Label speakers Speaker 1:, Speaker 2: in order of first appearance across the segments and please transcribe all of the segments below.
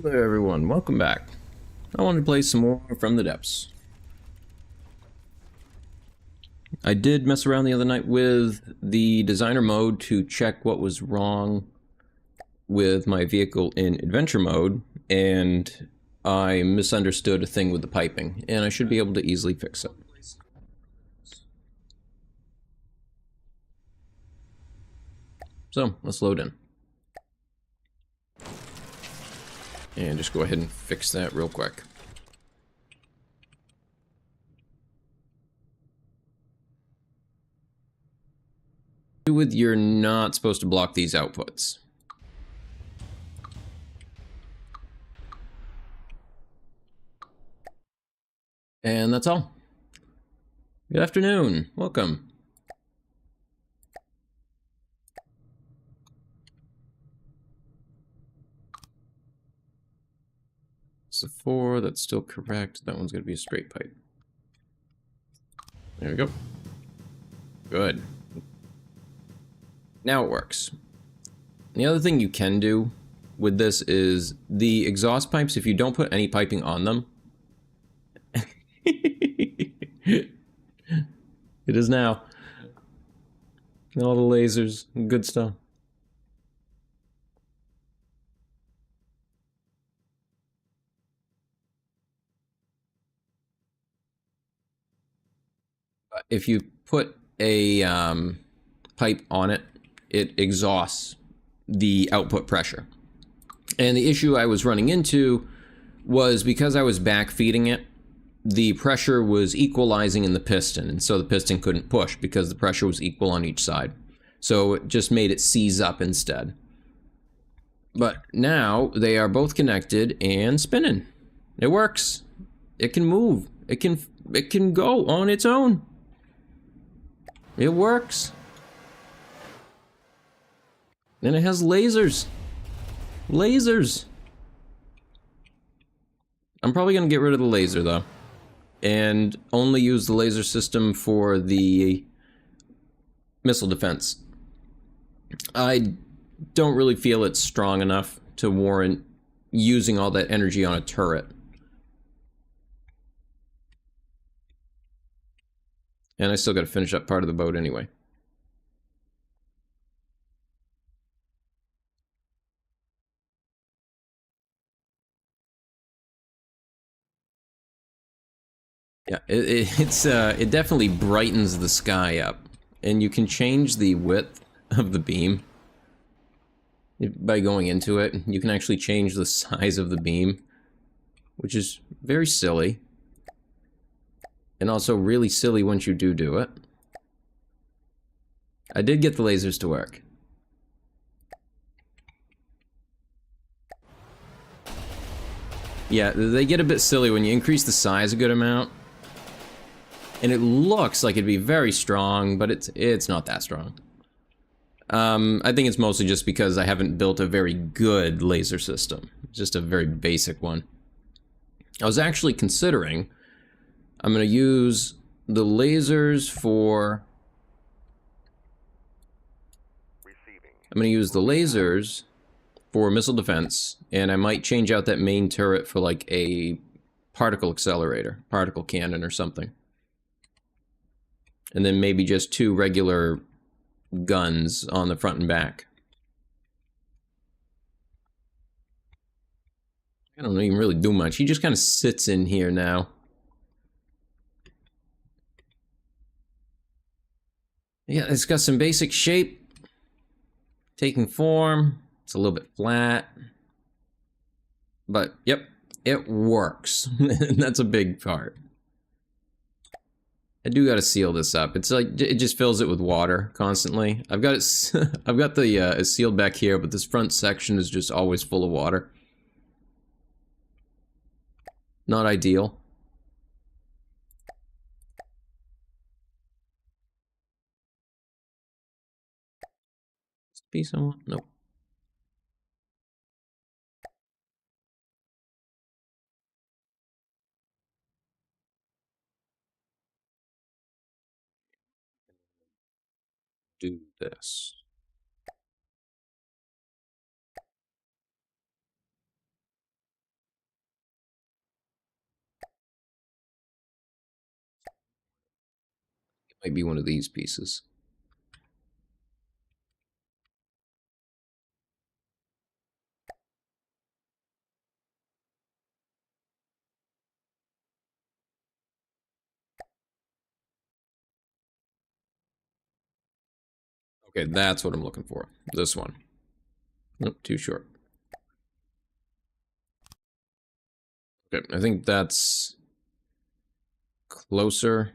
Speaker 1: Hello there everyone, welcome back. I wanted to play some more From the Depths. I did mess around the other night with the designer mode to check what was wrong with my vehicle in adventure mode, and I misunderstood a thing with the piping, and I should be able to easily fix it. So, let's load in. And just go ahead and fix that real quick. With you're not supposed to block these outputs. And that's all. Good afternoon, welcome. It's a 4, that's still correct. That one's going to be a straight pipe. There we go. Good. Now it works. The other thing you can do with this is the exhaust pipes, if you don't put any piping on them. It is now. All the lasers, good stuff. If you put a pipe on it, it exhausts the output pressure. And the issue I was running into was because I was backfeeding it, the pressure was equalizing in the piston, and so the piston couldn't push because the pressure was equal on each side. So it just made it seize up instead. But now they are both connected and spinning. It works. It can move. It can go on its own. It works. And it has lasers. Lasers. I'm probably going to get rid of the laser, though. And only use the laser system for the missile defense. I don't really feel it's strong enough to warrant using all that energy on a turret. And I still got to finish up part of the boat anyway. Yeah, it definitely brightens the sky up, and you can change the width of the beam by going into it. You can actually change the size of the beam, which is very silly, and also really silly once you do it. I did get the lasers to work. Yeah, they get a bit silly when you increase the size a good amount. And it looks like it'd be very strong, but it's not that strong. I think it's mostly just because I haven't built a very good laser system. Just a very basic one. I was actually considering I'm going to use the lasers for... I'm going to use the lasers for missile defense, and I might change out that main turret for like a particle accelerator, particle cannon or something. And then maybe just 2 regular guns on the front and back. I don't even really do much. He just kind of sits in here now. Yeah, it's got some basic shape. Taking form. It's a little bit flat. But, yep, it works. That's a big part. I do gotta seal this up. It's like, it just fills it with water constantly. I've got it, I've got the, it's sealed back here, but this front section is just always full of water. Not ideal. Be someone? Nope. Do this. Might be one of these pieces. Okay, that's what I'm looking for. This one. Nope, too short. Okay, I think that's closer.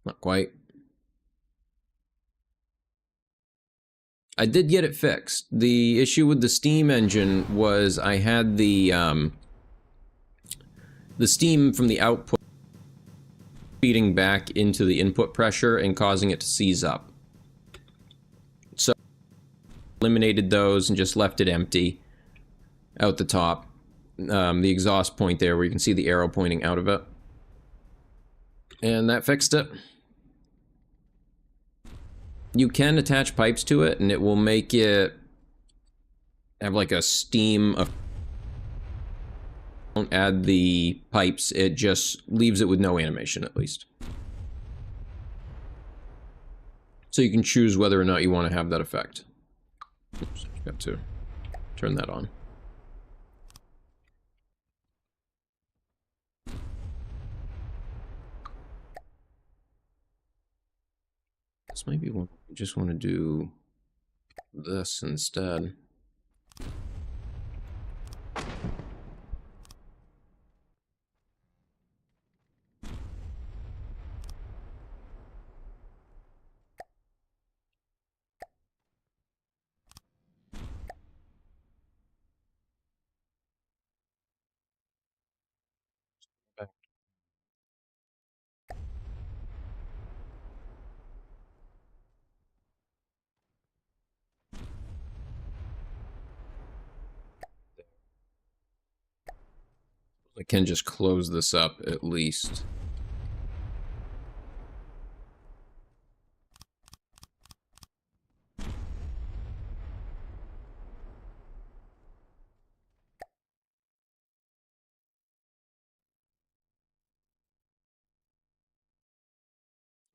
Speaker 1: Not quite. I did get it fixed. The issue with the steam engine was I had the steam from the output feeding back into the input pressure and causing it to seize up. So eliminated those and just left it empty out the top. The exhaust point there where you can see the arrow pointing out of it. And that fixed it. You can attach pipes to it and it will make it have like a steam of... Don't add the pipes, it just leaves it with no animation at least. So you can choose whether or not you want to have that effect. Oops, got to turn that on. This might be one. You just want to do this instead. I can just close this up at least.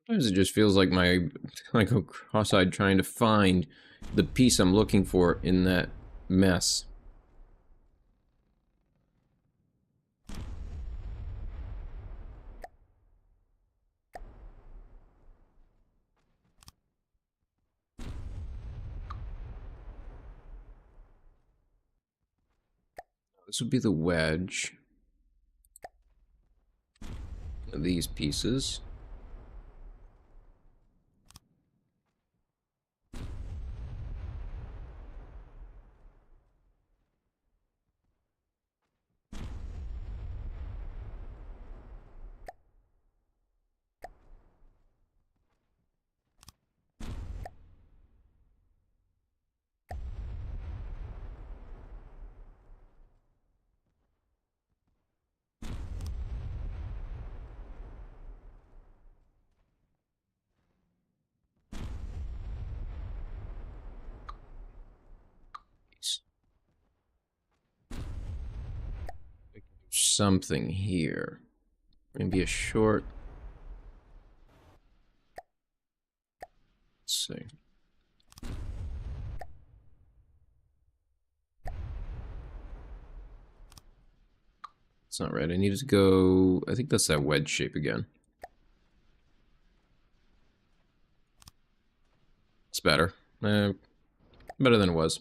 Speaker 1: Sometimes it just feels like I go cross-eyed trying to find the piece I'm looking for in that mess. This would be the wedge. These pieces. Something here. Maybe a short. Let's see. It's not right. I need to go. I think that's that wedge shape again. It's better. Better than it was.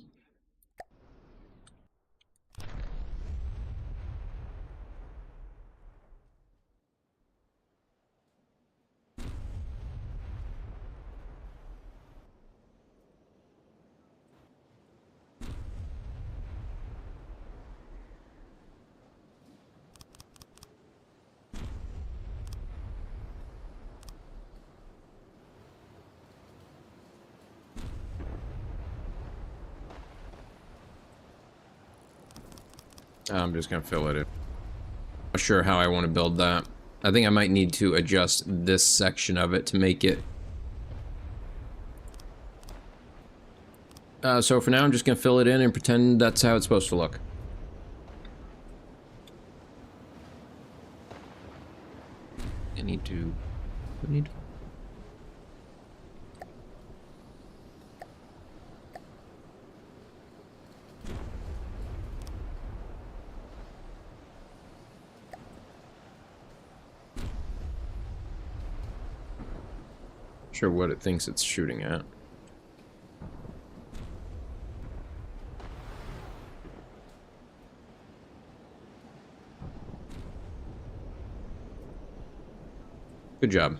Speaker 1: I'm just gonna fill it in. Not sure how I want to build that. I think I might need to adjust this section of it to make it. So for now, I'm just gonna fill it in and pretend that's how it's supposed to look. I need to. Sure what it thinks it's shooting at. Good job.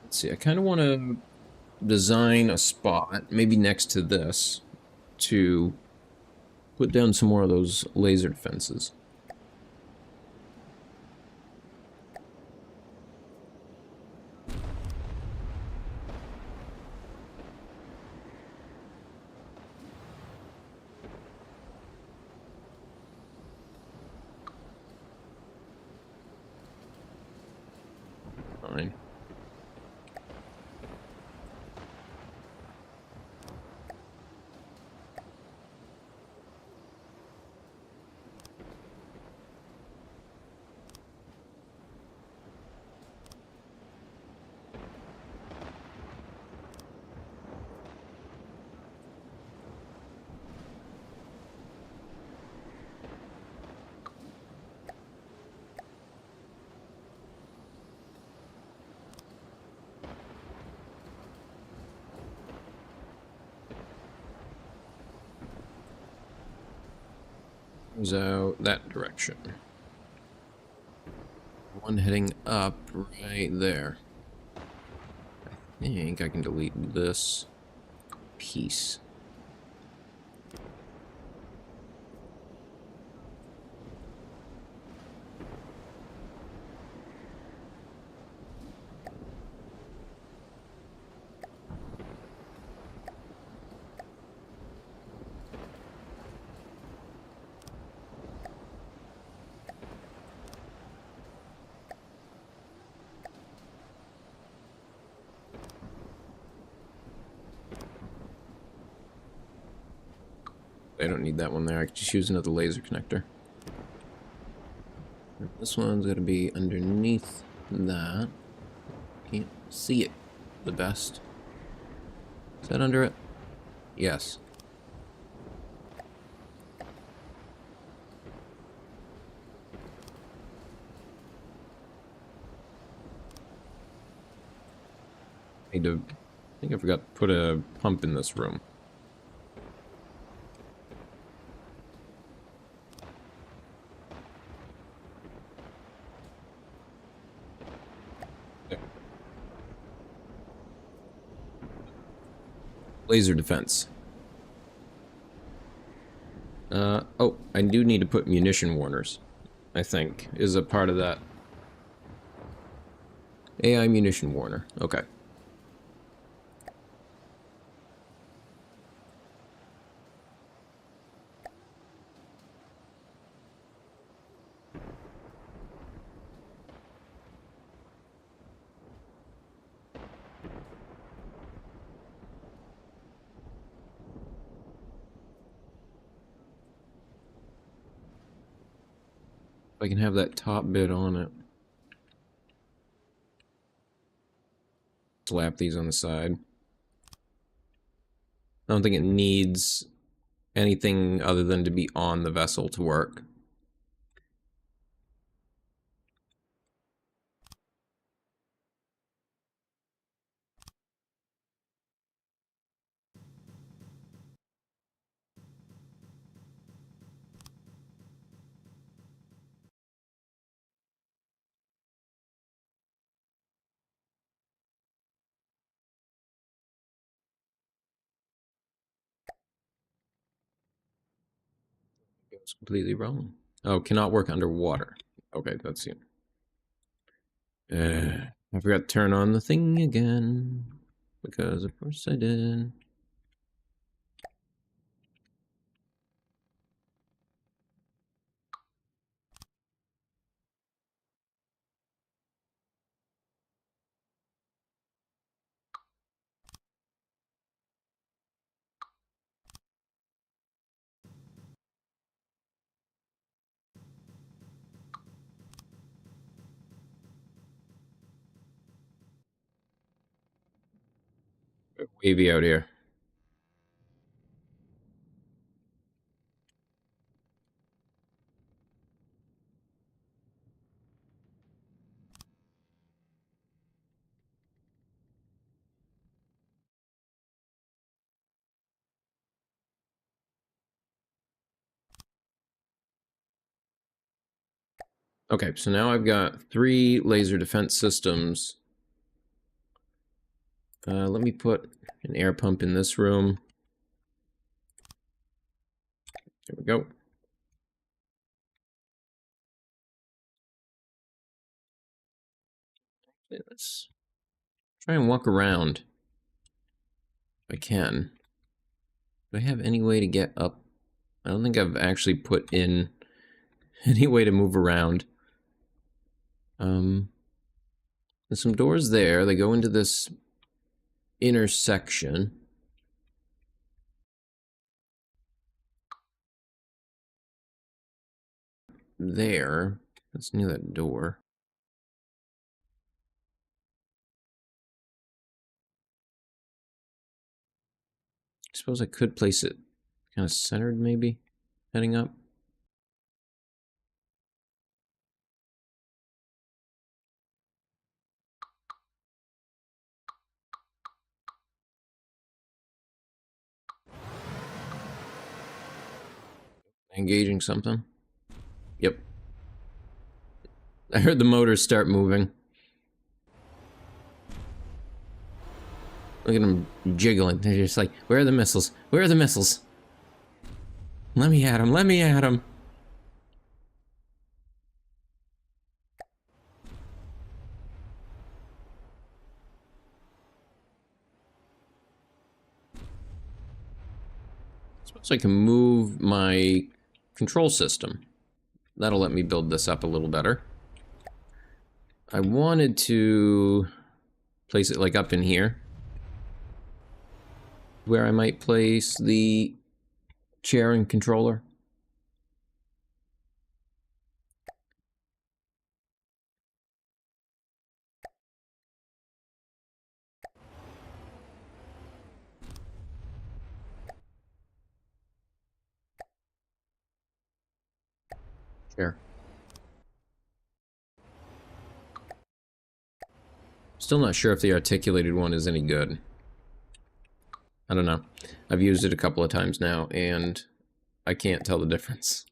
Speaker 1: Let's see, I kind of want to design a spot, maybe next to this, to put down some more of those laser defenses. Fine. Goes out that direction. One heading up right there. I think I can delete this piece. I don't need that one there. I can just use another laser connector. This one's going to be underneath that. Can't see it the best. Is that under it? Yes. I think I forgot to put a pump in this room. Laser defense. Oh, I do need to put munition warners, I think, is a part of that. AI munition warner. Okay. If I can have that top bit on it. Slap these on the side. I don't think it needs anything other than to be on the vessel to work. It was completely wrong. Oh, cannot work underwater. Okay, that's it. I forgot to turn on the thing again. Because of course I did. Wavy out here. Okay, so now I've got 3 laser defense systems. Let me put an air pump in this room. There we go. Okay, let's try and walk around if I can. Do I have any way to get up? I don't think I've actually put in any way to move around. There's some doors there. They go into this intersection. There. That's near that door. I suppose I could place it kind of centered, maybe, heading up. Engaging something. Yep. I heard the motors start moving. Look at them jiggling. They're just like, where are the missiles? Where are the missiles? Let me at them. Let me at them. Suppose I can move my control system. That'll let me build this up a little better. I wanted to place it like up in here, where I might place the chair and controller. Chair. Still not sure if the articulated one is any good. I don't know. I've used it a couple of times now, and I can't tell the difference.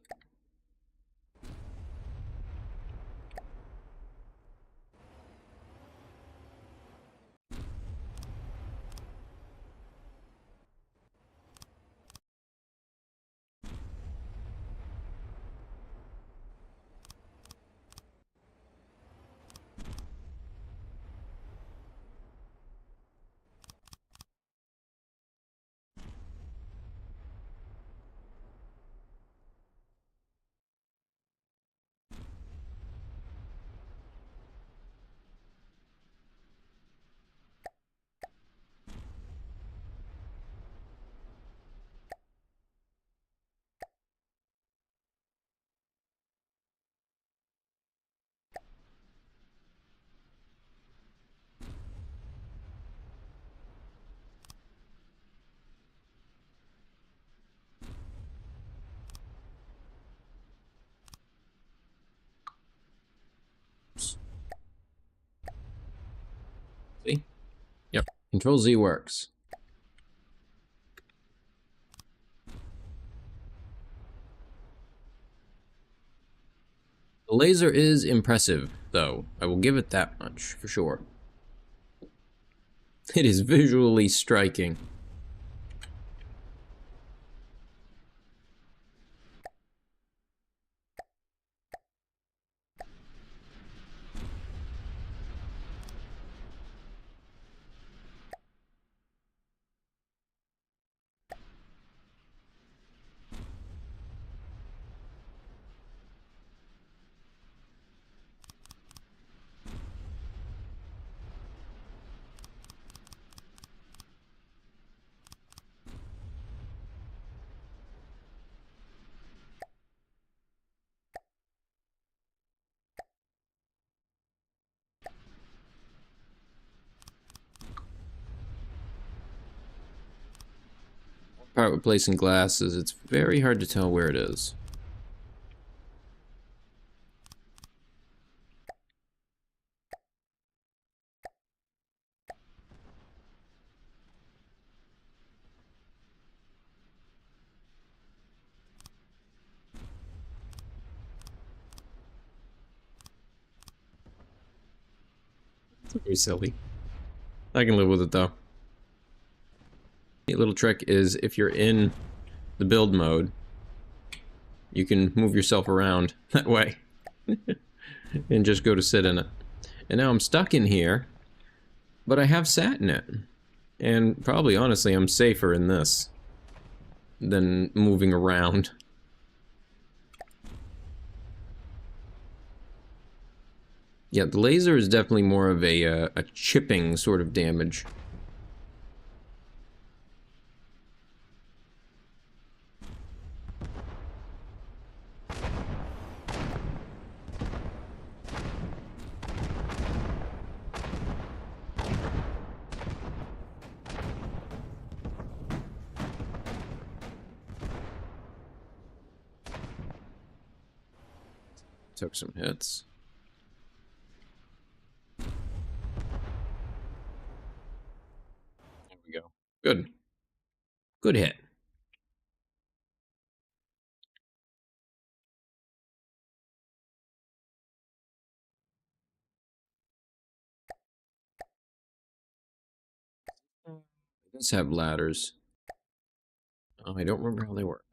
Speaker 1: See? Yep. Control Z works. The laser is impressive, though. I will give it that much, for sure. It is visually striking. part with placing glass is it's very hard to tell where it is. It's very silly. I can live with it though. A little trick is if you're in the build mode, you can move yourself around that way and just go to sit in it. And now I'm stuck in here, but I have sat in it. And probably, honestly, I'm safer in this than moving around. Yeah, the laser is definitely more of a chipping sort of damage. Took some hits. There we go. Good. Good hit. It does have ladders. Oh, I don't remember how they work.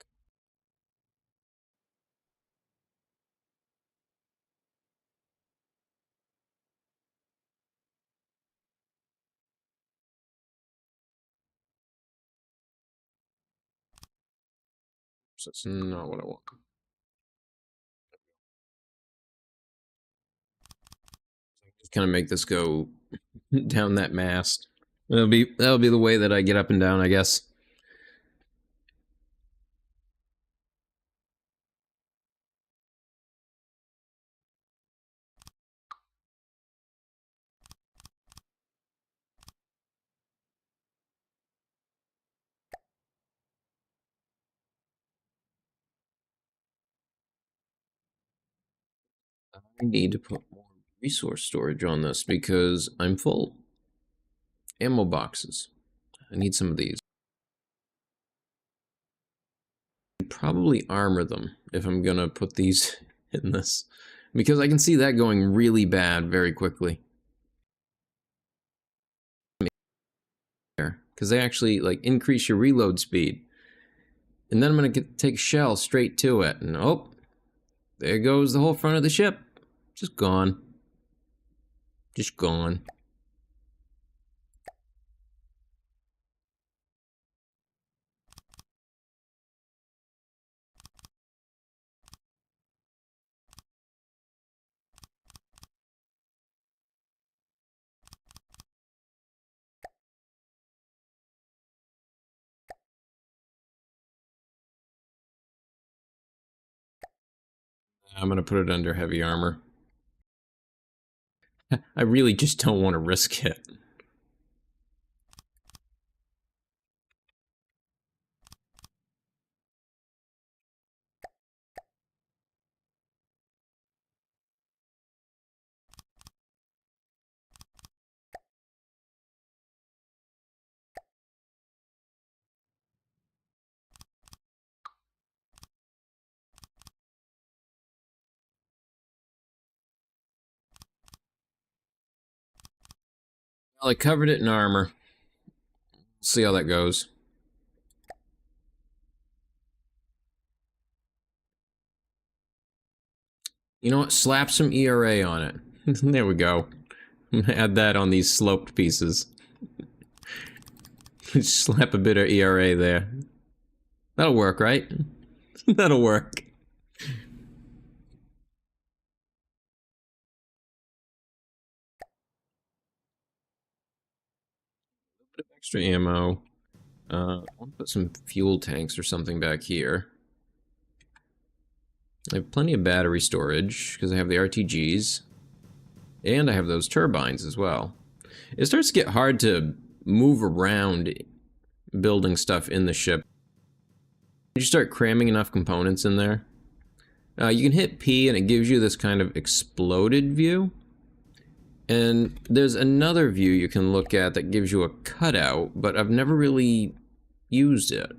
Speaker 1: So that's not what I want. Just kind of make this go down that mast. That'll be the way that I get up and down, I guess. I need to put more resource storage on this because I'm full. Ammo boxes. I need some of these. Probably armor them if I'm gonna put these in this, because I can see that going really bad very quickly. Because they actually like increase your reload speed, and then I'm gonna take shell straight to it, and oh, there goes the whole front of the ship, just gone, just gone. I'm gonna put it under heavy armor. I really just don't want to risk it. Well, I covered it in armor. See how that goes. You know what? Slap some ERA on it. There we go. Add that on these sloped pieces. Slap a bit of ERA there. That'll work, right? That'll work. A bit of extra ammo. I want to put some fuel tanks or something back here. I have plenty of battery storage because I have the RTGs. And I have those turbines as well. It starts to get hard to move around building stuff in the ship. you start cramming enough components in there, you can hit P and it gives you this kind of exploded view. And there's another view you can look at that gives you a cutout, but I've never really used it.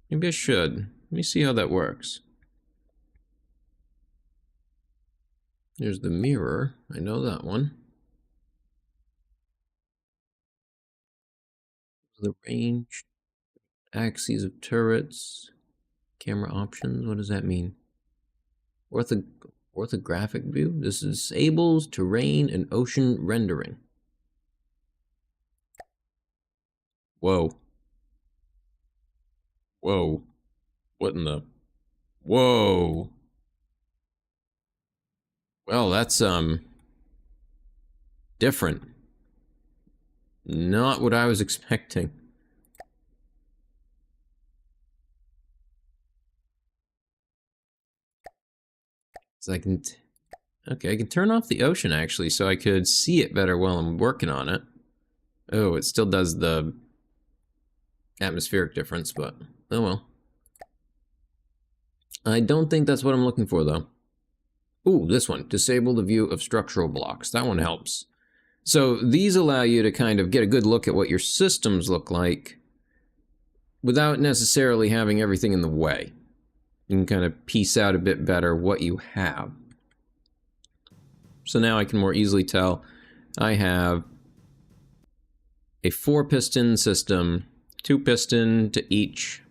Speaker 1: Maybe I should. Let me see how that works. There's the mirror. I know that one. The range, axes of turrets, camera options. What does that mean? Orthographic view. This disables terrain and ocean rendering. Whoa. Whoa. What in the... Whoa. Well, that's, different. Not what I was expecting. So I can... Okay, I can turn off the ocean, actually, so I could see it better while I'm working on it. Oh, it still does the atmospheric difference, but oh well. I don't think that's what I'm looking for, though. Ooh, this one. Disable the view of structural blocks. That one helps. So these allow you to kind of get a good look at what your systems look like without necessarily having everything in the way. You can kind of piece out a bit better what you have. So now I can more easily tell I have a 4-piston system, 2-piston to each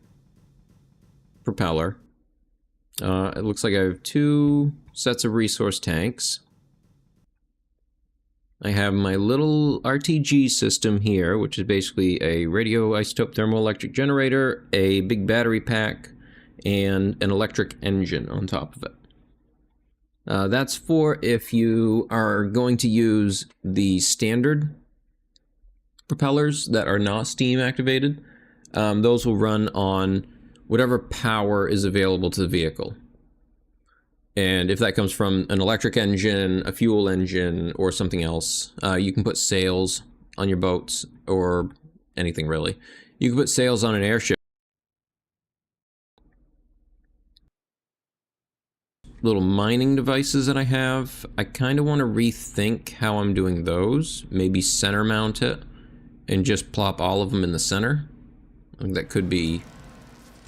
Speaker 1: propeller. It looks like I have 2 sets of resource tanks. I have my little RTG system here, which is basically a radioisotope thermoelectric generator, a big battery pack, and an electric engine on top of it. That's for if you are going to use the standard propellers that are not steam activated. Those will run on whatever power is available to the vehicle. And if that comes from an electric engine, a fuel engine, or something else, you can put sails on your boats, or anything really. You can put sails on an airship. Little mining devices that I have, I kind of want to rethink how I'm doing those. Maybe center mount it and just plop all of them in the center. I think that could be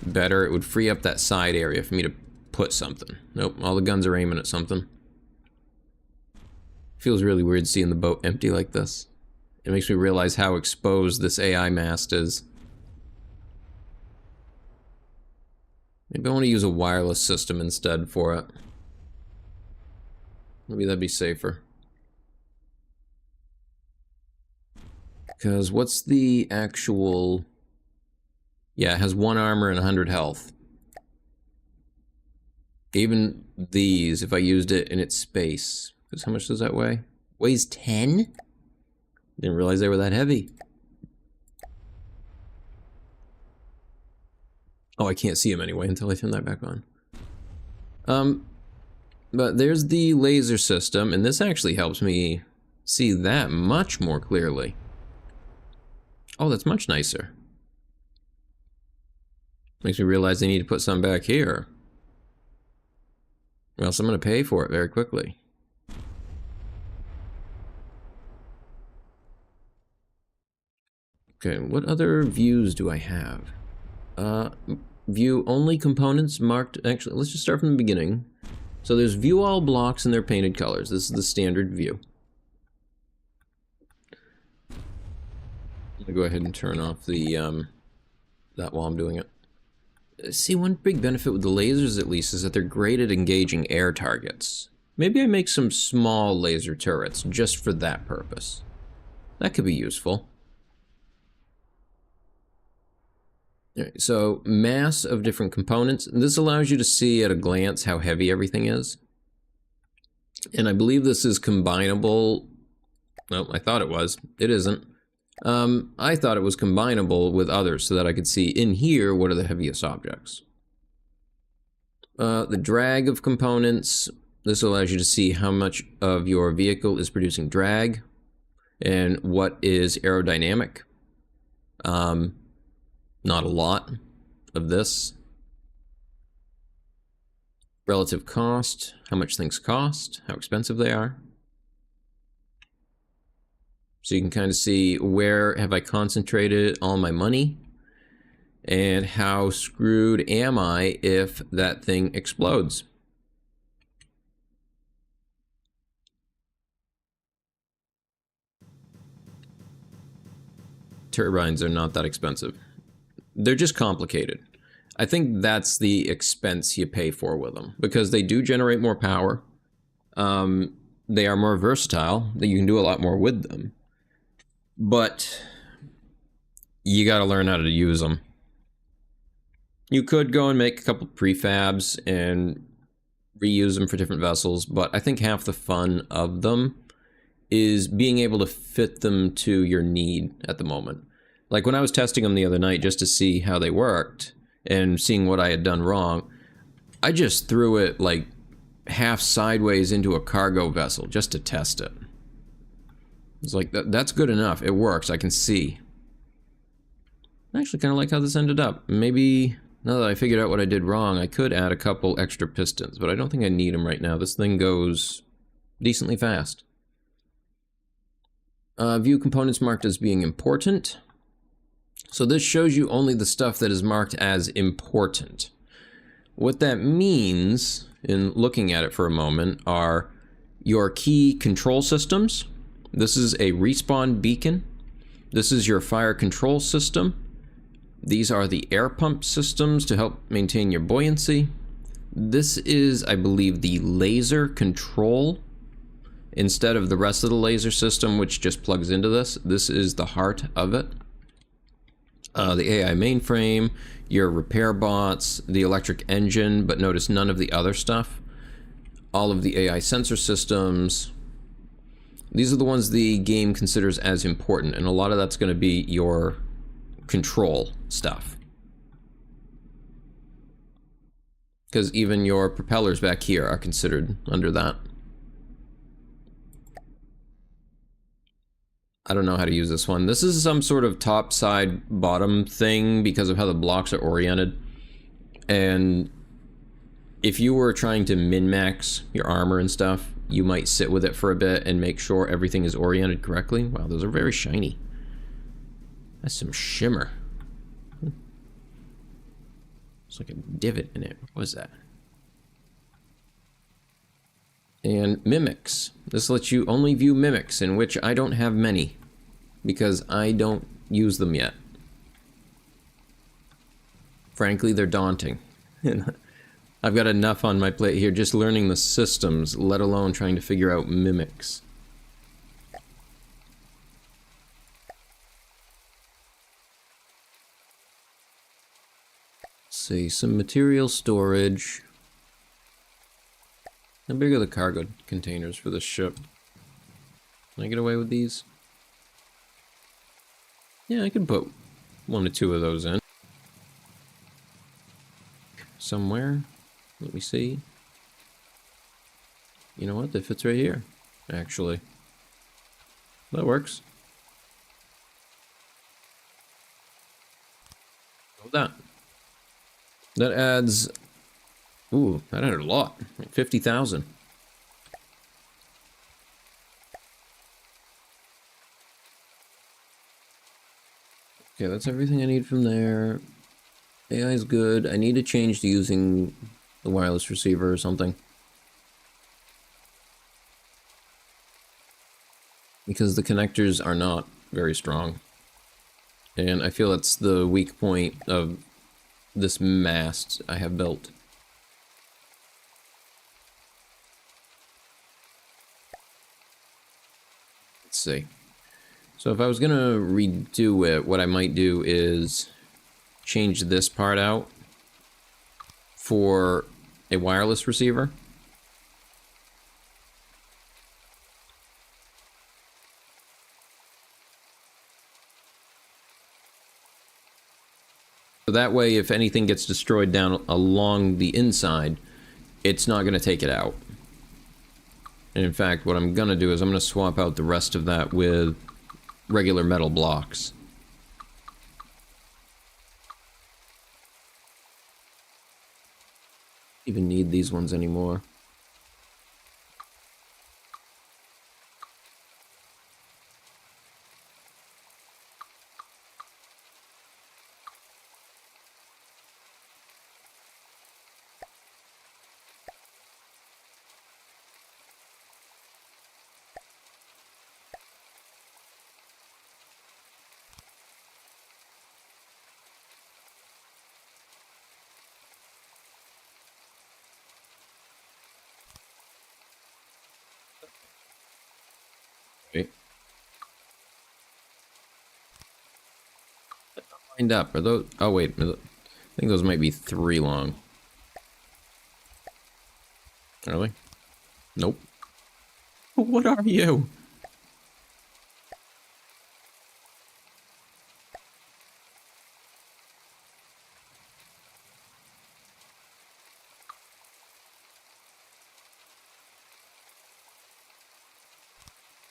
Speaker 1: better. It would free up that side area for me to put something. Nope, all the guns are aiming at something. Feels really weird seeing the boat empty like this. It makes me realize how exposed this AI mast is. Maybe I want to use a wireless system instead for it. Maybe that'd be safer. Because what's the actual... Yeah, it has 1 armor and 100 health. Even these, if I used it in its space. Because how much does that weigh? Weighs 10? Didn't realize they were that heavy. Oh, I can't see them anyway until I turn that back on. But there's the laser system, and this actually helps me see that much more clearly. Oh, that's much nicer. Makes me realize I need to put some back here. Or else I'm going to pay for it very quickly. Okay, what other views do I have? View only components marked... Actually, let's just start from the beginning. So there's view all blocks and their painted colors. This is the standard view. I'm going to go ahead and turn off the that while I'm doing it. See, one big benefit with the lasers, at least, is that they're great at engaging air targets. Maybe I make some small laser turrets just for that purpose. That could be useful. Alright, so mass of different components. This allows you to see at a glance how heavy everything is. And I believe this is combinable. Well, I thought it was. It isn't. I thought it was combinable with others so that I could see in here what are the heaviest objects. The drag of components. This allows you to see how much of your vehicle is producing drag and what is aerodynamic. Not a lot of this. Relative cost, how much things cost, how expensive they are. So you can kind of see where have I concentrated all my money and how screwed am I if that thing explodes. Turbines are not that expensive. They're just complicated. I think that's the expense you pay for with them, because they do generate more power. They are more versatile, that you can do a lot more with them. But you got to learn how to use them. You could go and make a couple prefabs and reuse them for different vessels, but I think half the fun of them is being able to fit them to your need at the moment. Like when I was testing them the other night just to see how they worked and seeing what I had done wrong, I just threw it like half sideways into a cargo vessel just to test it. It's like, that's good enough. It works, I can see. I actually kind of like how this ended up. Maybe, now that I figured out what I did wrong, I could add a couple extra pistons, but I don't think I need them right now. This thing goes decently fast. View components marked as being important. So this shows you only the stuff that is marked as important. What that means, in looking at it for a moment, are your key control systems. This is a respawn beacon. This is your fire control system. These are the air pump systems to help maintain your buoyancy. This is, I believe, the laser control. Instead of the rest of the laser system, which just plugs into this, this is the heart of it. The AI mainframe, your repair bots, the electric engine, but notice none of the other stuff. All of the AI sensor systems. These are the ones the game considers as important, and a lot of that's going to be your control stuff. Because even your propellers back here are considered under that. I don't know how to use this one. This is some sort of top side bottom thing because of how the blocks are oriented. And if you were trying to min-max your armor and stuff, you might sit with it for a bit and make sure everything is oriented correctly. Wow, those are very shiny. That's some shimmer. It's like a divot in it. What was that? And mimics. This lets you only view mimics, in which I don't have many, because I don't use them yet. Frankly, they're daunting. I've got enough on my plate here just learning the systems, let alone trying to figure out mimics. Let's see, some material storage. How big are the cargo containers for this ship? Can I get away with these? Yeah, I could put 1 to 2 of those in. Somewhere. Let me see. You know what? That fits right here, actually. That works. Go with that. That adds... Ooh, that added a lot. Like 50,000. Okay, that's everything I need from there. AI is good. I need to change to using the wireless receiver or something. Because the connectors are not very strong. And I feel that's the weak point of this mast I have built. Let's see. So if I was gonna redo it, what I might do is change this part out for a wireless receiver. So that way, if anything gets destroyed down along the inside, it's not going to take it out. And in fact, what I'm going to do is I'm going to swap out the rest of that with regular metal blocks. Even need these ones anymore. Wait. Lined up. Are those? Oh wait, I think those might be 3 long. Are they? Nope. What are you?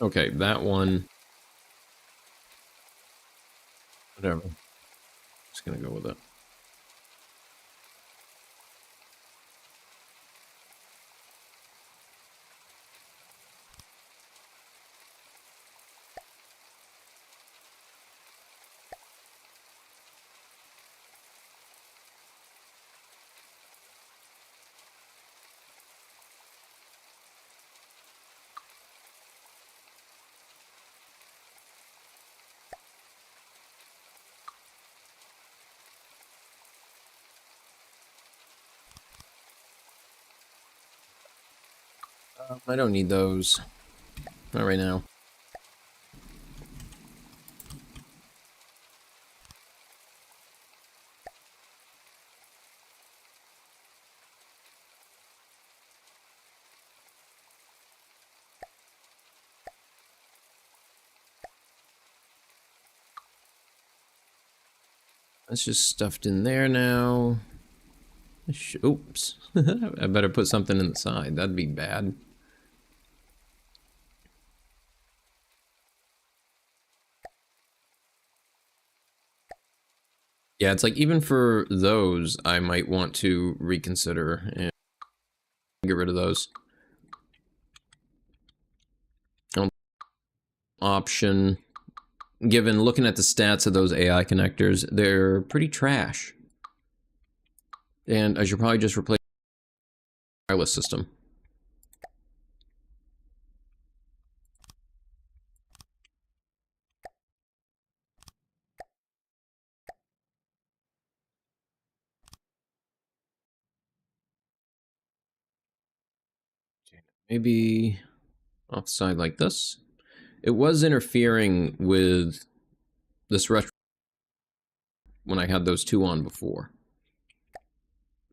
Speaker 1: Okay, that one. Whatever. Just gonna go with it. I don't need those. Not right now. That's just stuffed in there now. Oops. I better put something in the side. That'd be bad. Yeah, it's like even for those, I might want to reconsider and get rid of those. Option. Given looking at the stats of those AI connectors, they're pretty trash. And I should probably just replace the wireless system. Maybe off the side like this. It was interfering with this retro when I had those 2 on before.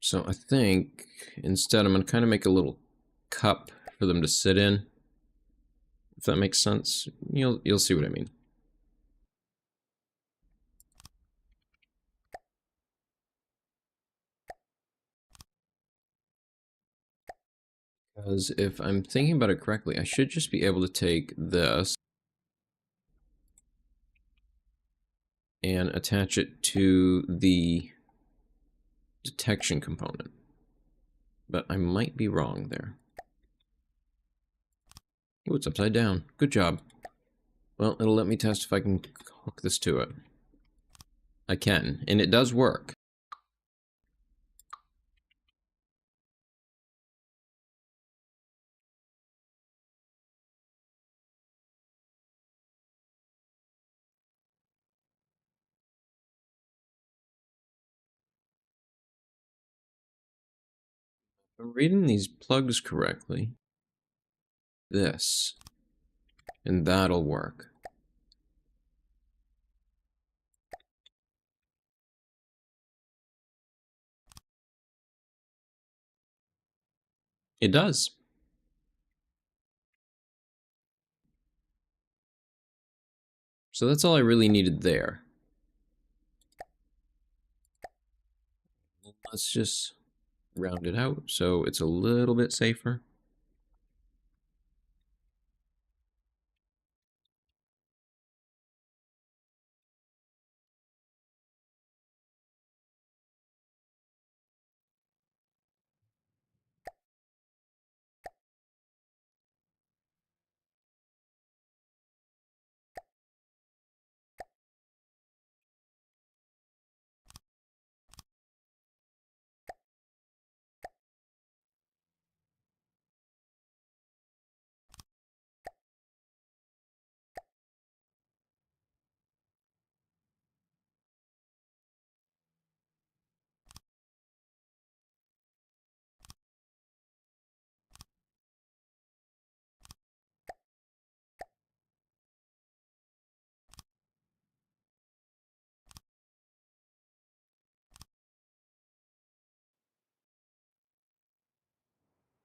Speaker 1: So I think instead I'm going to kind of make a little cup for them to sit in. If that makes sense. You'll see what I mean. Because if I'm thinking about it correctly, I should just be able to take this and attach it to the detection component. But I might be wrong there. Oh, it's upside down. Good job. Well, it'll let me test if I can hook this to it. I can, and it does work. If I'm reading these plugs correctly, this, and that'll work. It does. So that's all I really needed there. Let's just round it out so it's a little bit safer.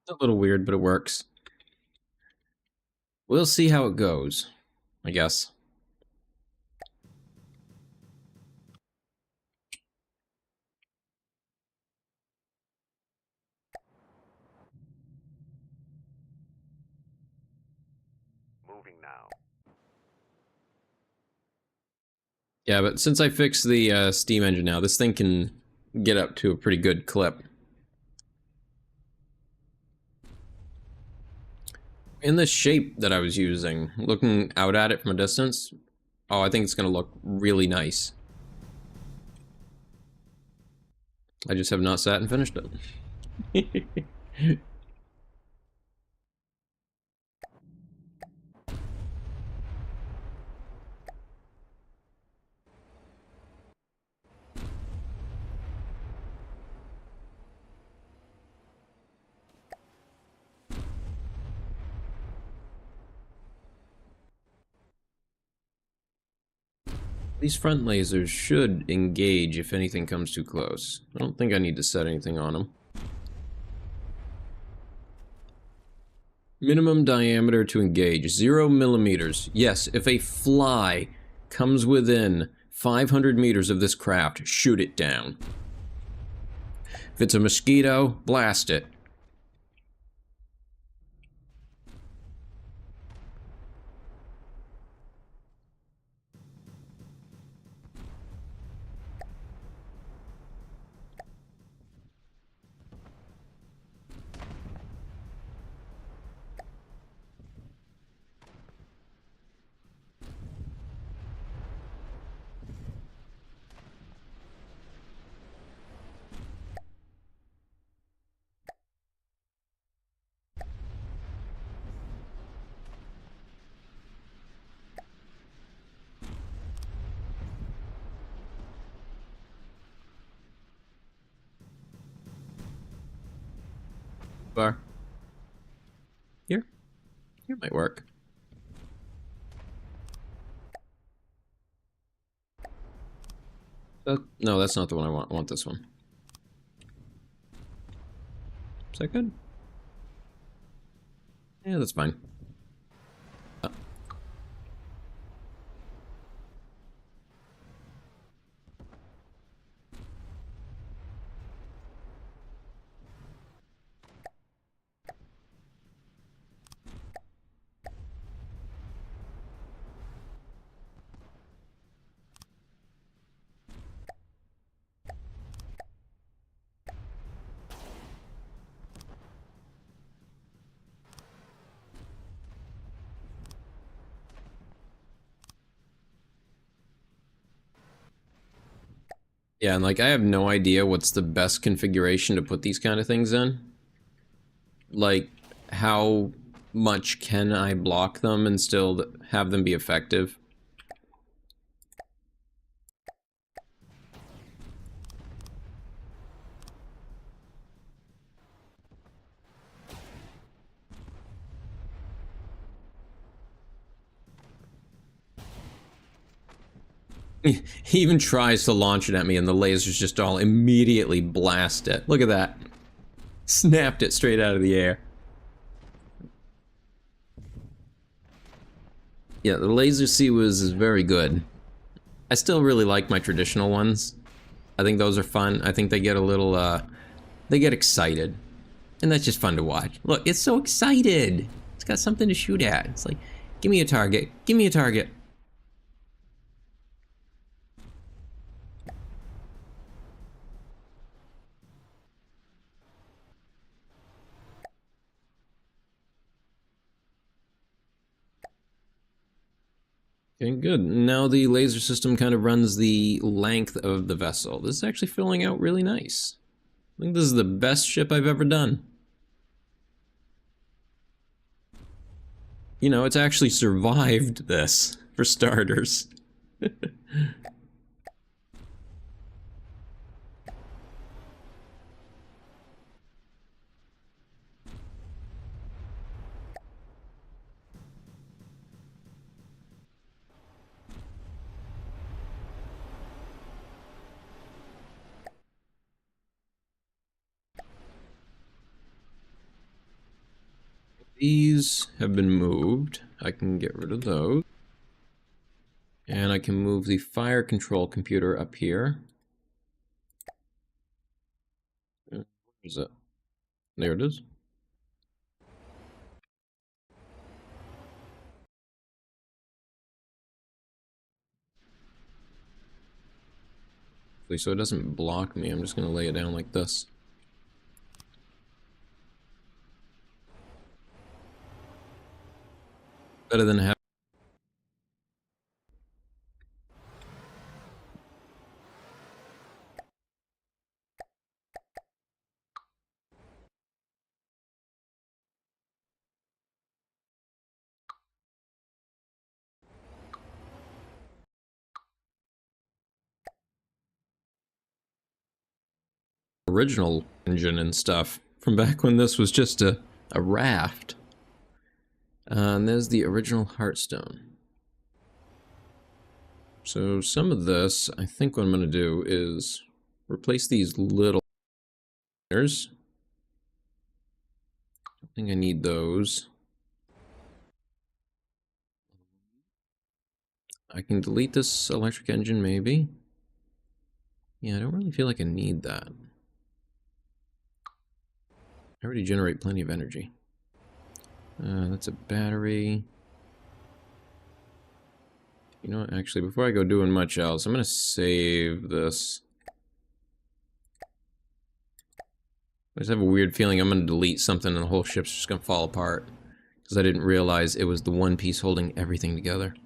Speaker 1: It's a little weird, but it works. We'll see how it goes, I guess.
Speaker 2: Moving now.
Speaker 1: Yeah, but since I fixed the steam engine now, this thing can get up to a pretty good clip. In the shape that I was using, looking out at it from a distance, oh, I think it's going to look really nice. I just have not sat and finished it. These front lasers should engage if anything comes too close. I don't think I need to set anything on them. Minimum diameter to engage, 0 millimeters. Yes, if a fly comes within 500 meters of this craft, shoot it down. If it's a mosquito, blast it. Bar. Here? Here might work. No, that's not the one I want. I want this one. Is that good? Yeah, that's fine. Yeah, and like I have no idea what's the best configuration to put these kind of things in. Like, how much can I block them and still have them be effective? He even tries to launch it at me and the lasers just all immediately blast it. Look at that. Snapped it straight out of the air. Yeah, the laser CIWS is very good. I still really like my traditional ones. I think those are fun. I think they get a little, they get excited. And that's just fun to watch. Look, it's so excited. It's got something to shoot at. It's like, give me a target. Give me a target. Okay, good. Now the laser system kind of runs the length of the vessel. This is actually filling out really nice. I think this is the best ship I've ever done. You know, it's actually survived this, for starters. These have been moved. I can get rid of those. And I can move the fire control computer up here. Where is it? There it is. So it doesn't block me. I'm just going to lay it down like this. Better than having original engine and stuff from back when this was just a raft. And there's the original Hearthstone. So some of this, I think what I'm going to do is replace these little winners. I think I need those. I can delete this electric engine maybe. Yeah, I don't really feel like I need that. I already generate plenty of energy. That's a battery. You know what, actually, before I go doing much else, I'm going to save this. I just have a weird feeling I'm going to delete something and the whole ship's just going to fall apart. Because I didn't realize it was the one piece holding everything together.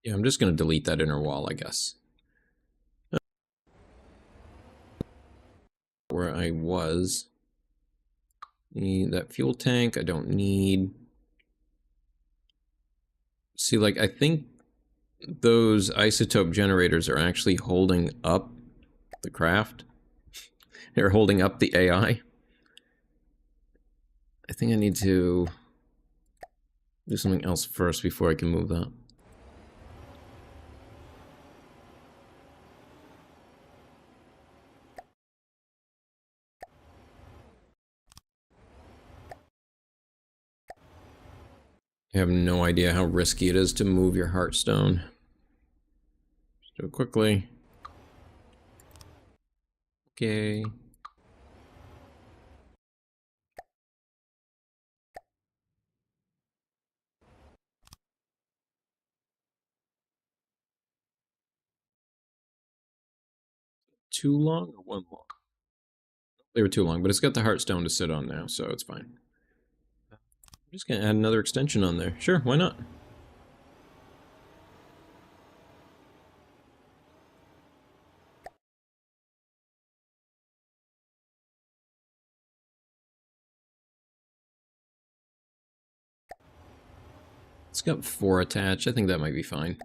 Speaker 1: Yeah, I'm just going to delete that inner wall, I guess. Where I was. That fuel tank I don't need. See, like, I think those isotope generators are actually holding up the craft. They're holding up the AI. I think I need to do something else first before I can move that. I have no idea how risky it is to move your Hearthstone. Just do it quickly. Okay. Too long or one long? They were too long, but it's got the Hearthstone to sit on now, so it's fine. I'm just gonna add another extension on there. Sure, why not? It's got 4 attached. I think that might be fine.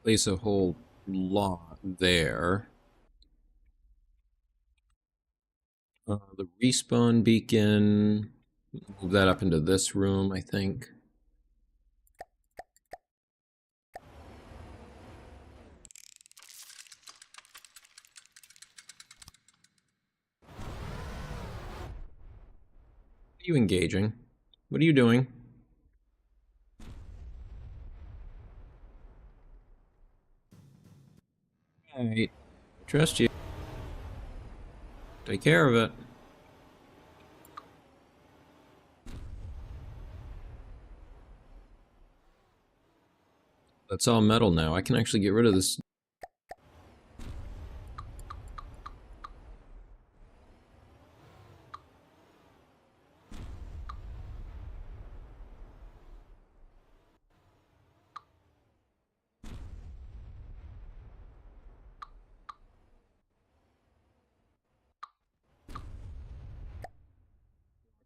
Speaker 1: Place a whole lot there. The respawn beacon. Move that up into this room, I think. What are you engaging? What are you doing? Alright. Trust you. Take care of it. That's all metal now. I can actually get rid of this.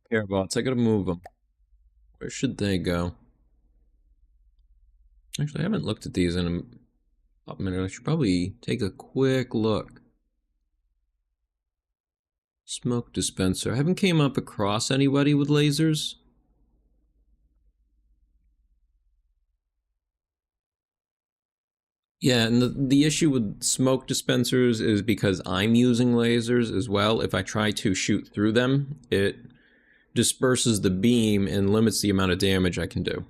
Speaker 1: Repair bots. I gotta move them. Where should they go? Actually, I haven't looked at these in a minute. I should probably take a quick look. Smoke dispenser. I haven't came up across anybody with lasers. Yeah, and the issue with smoke dispensers is because I'm using lasers as well. If I try to shoot through them, it disperses the beam and limits the amount of damage I can do.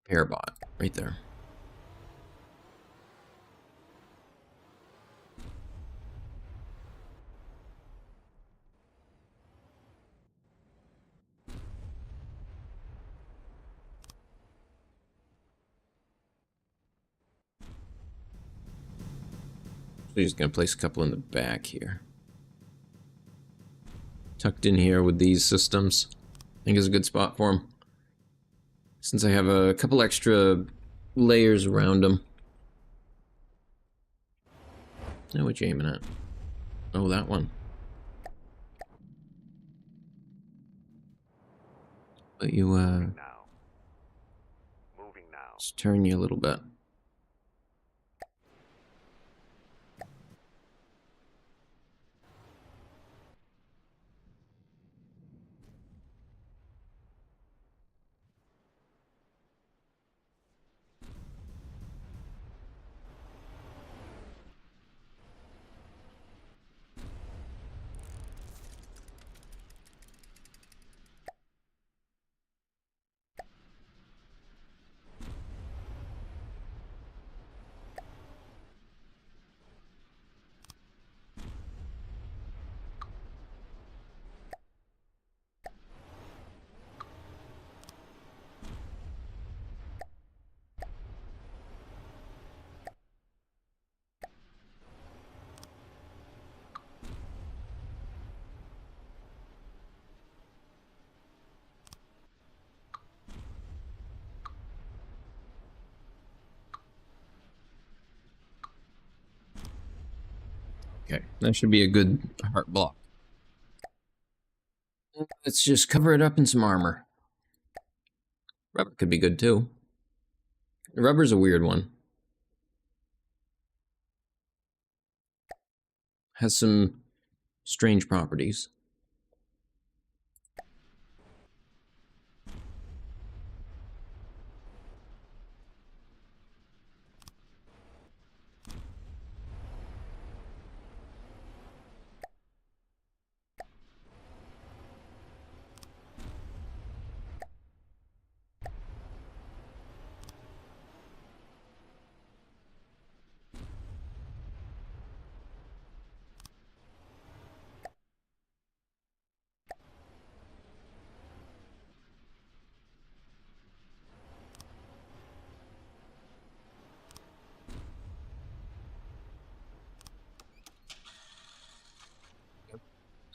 Speaker 1: Parabot, right there. So he's gonna place a couple in the back here. Tucked in here with these systems. I think is a good spot for them. Since I have a couple extra layers around them. Now what you aiming at? Oh, that one. But you,
Speaker 2: Moving now. Moving now.
Speaker 1: just turn you a little bit. Okay, that should be a good heart block. Let's just cover it up in some armor. Rubber could be good too. Rubber's a weird one. Has some strange properties.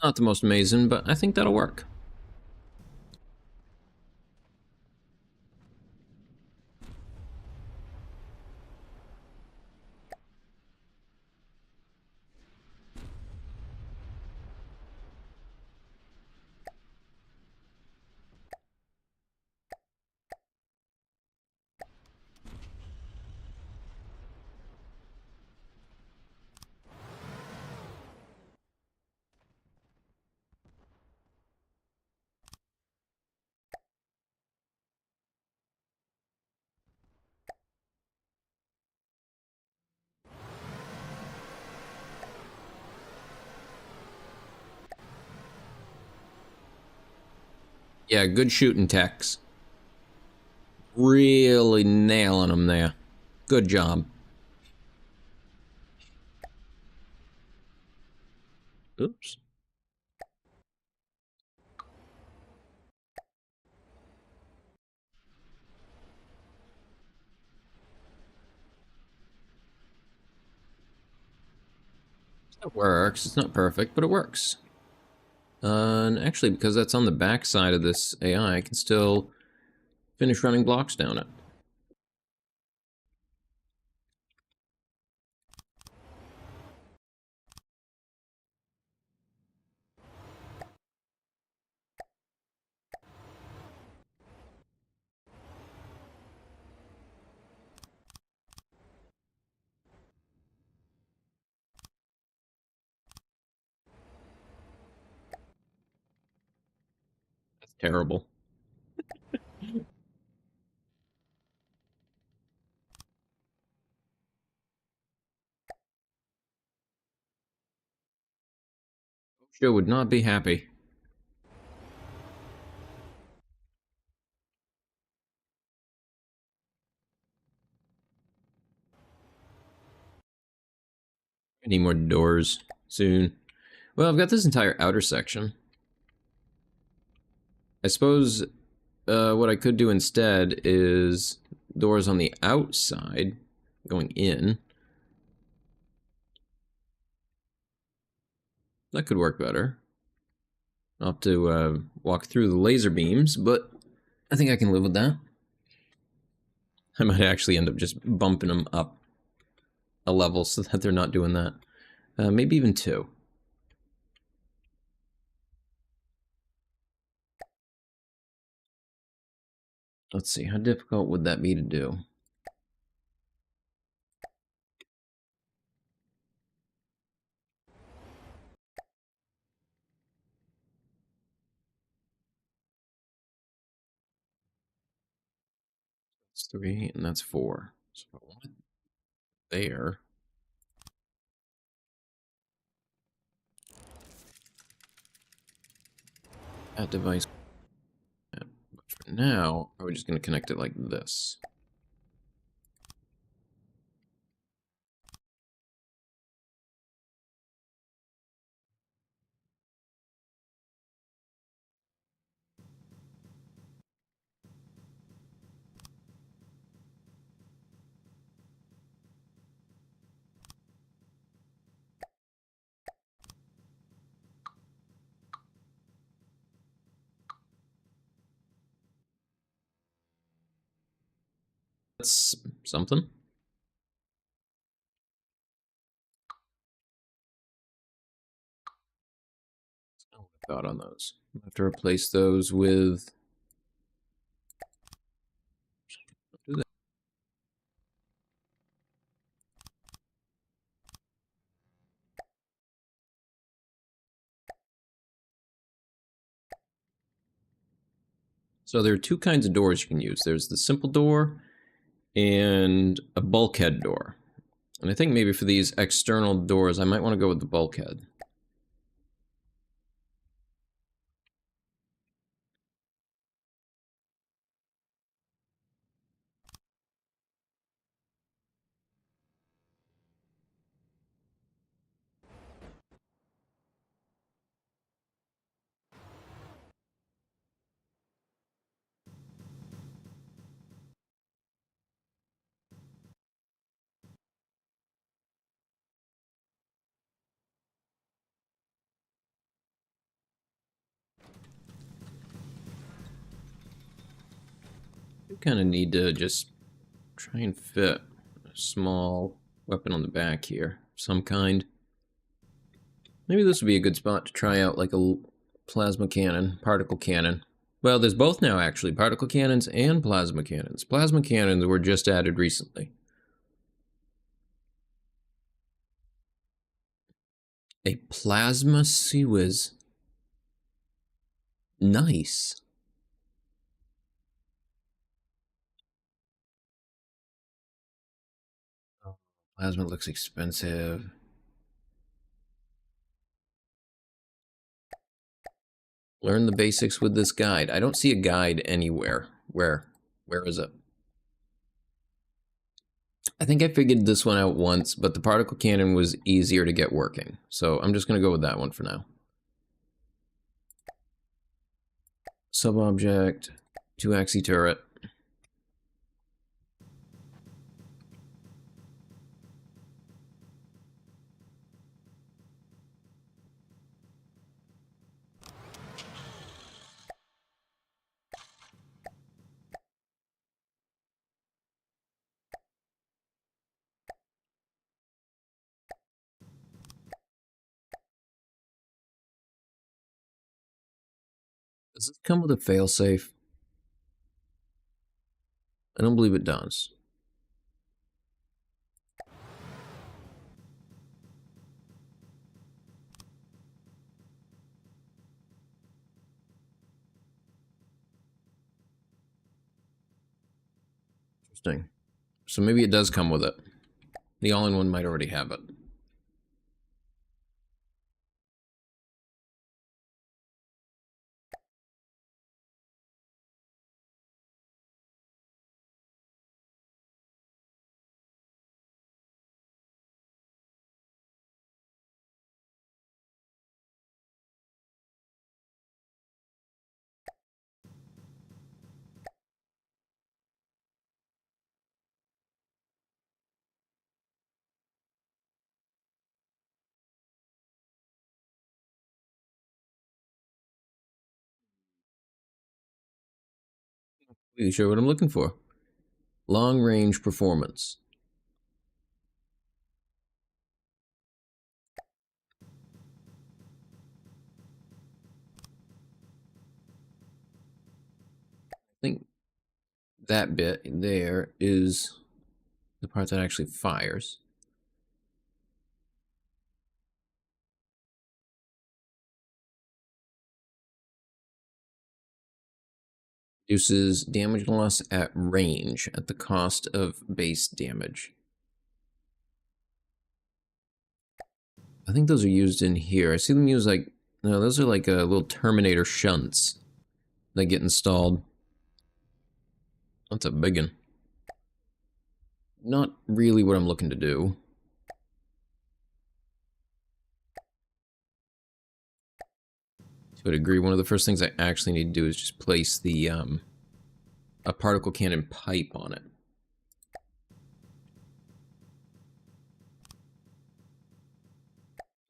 Speaker 1: Not the most amazing, but I think that'll work. Yeah, good shooting techs. Really nailing them there. Good job. Oops. It works. It's not perfect, but it works. And actually, because that's on the back side of this AI, I can still finish running blocks down it. That's terrible. Joe would not be happy. I need more doors soon. Well, I've got this entire outer section. I suppose what I could do instead is doors on the outside going in. That could work better. I'll have to walk through the laser beams, but I think I can live with that. I might actually end up just bumping them up a level so that they're not doing that. Maybe even 2. Let's see, how difficult would that be to do? That's 3, and that's 4. So I want it there. That device. But for now, are we just going to connect it like this? That's something. Thought on those. I have to replace those with. So there are 2 kinds of doors you can use. There's the simple door and a bulkhead door. And I think maybe for these external doors, I might want to go with the bulkhead. You kind of need to just try and fit a small weapon on the back here, some kind. Maybe this would be a good spot to try out like a plasma cannon, particle cannon. Well, there's both now actually, particle cannons and plasma cannons. Plasma cannons were just added recently. A plasma Seawiz. Nice. Oh, plasma looks expensive. Learn the basics with this guide. I don't see a guide anywhere. Where is it? I think I figured this one out once, but the particle cannon was easier to get working. So I'm just going to go with that one for now. Sub-object, 2-axis turret. Does this come with a failsafe? I don't believe it does. Interesting. So maybe it does come with it. The all-in-one might already have it. Really sure what I'm looking for. Long range performance. I think that bit there is the part that actually fires. Reduces damage loss at range at the cost of base damage. I think those are used in here. I see them used like, no, those are like little Terminator shunts that get installed. That's a big one. Not really what I'm looking to do. To a degree, one of the first things I actually need to do is just place the a particle cannon pipe on it.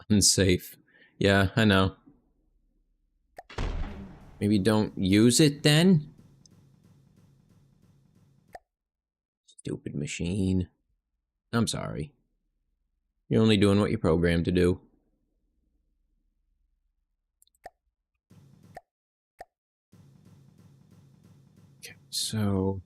Speaker 1: Unsafe. Yeah, I know. Maybe don't use it then? Stupid machine. I'm sorry. You're only doing what you're programmed to do. Okay, so...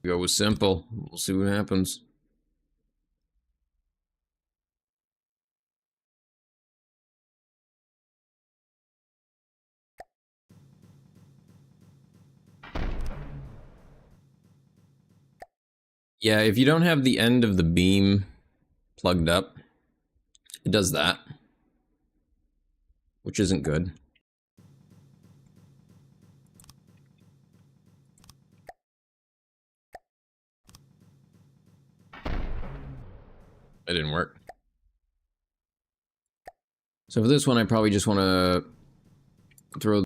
Speaker 1: go with simple. We'll see what happens. Yeah, if you don't have the end of the beam plugged up, it does that. Which isn't good. It didn't work. So for this one, I probably just want to throw...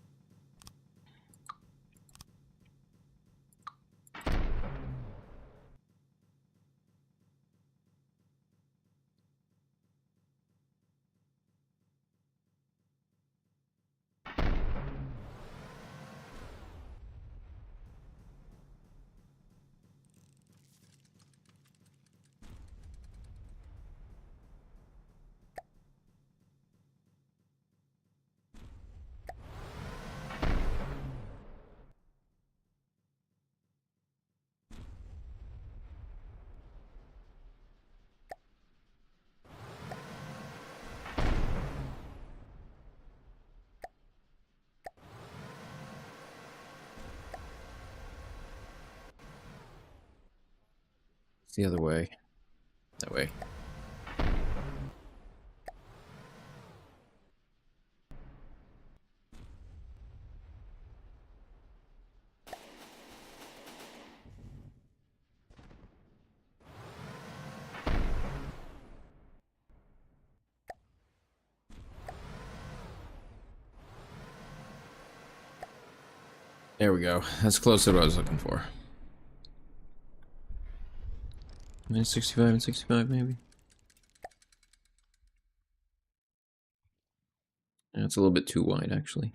Speaker 1: it's the other way. That way. There we go. That's close to what I was looking for. Maybe 65 and 65, maybe? Yeah, it's a little bit too wide, actually.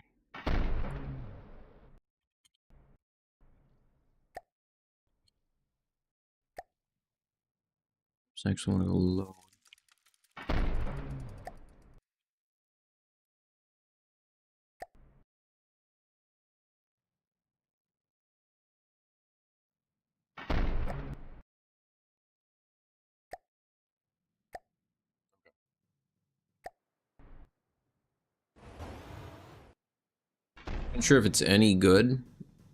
Speaker 1: So I actually want to go low. I'm not sure if it's any good.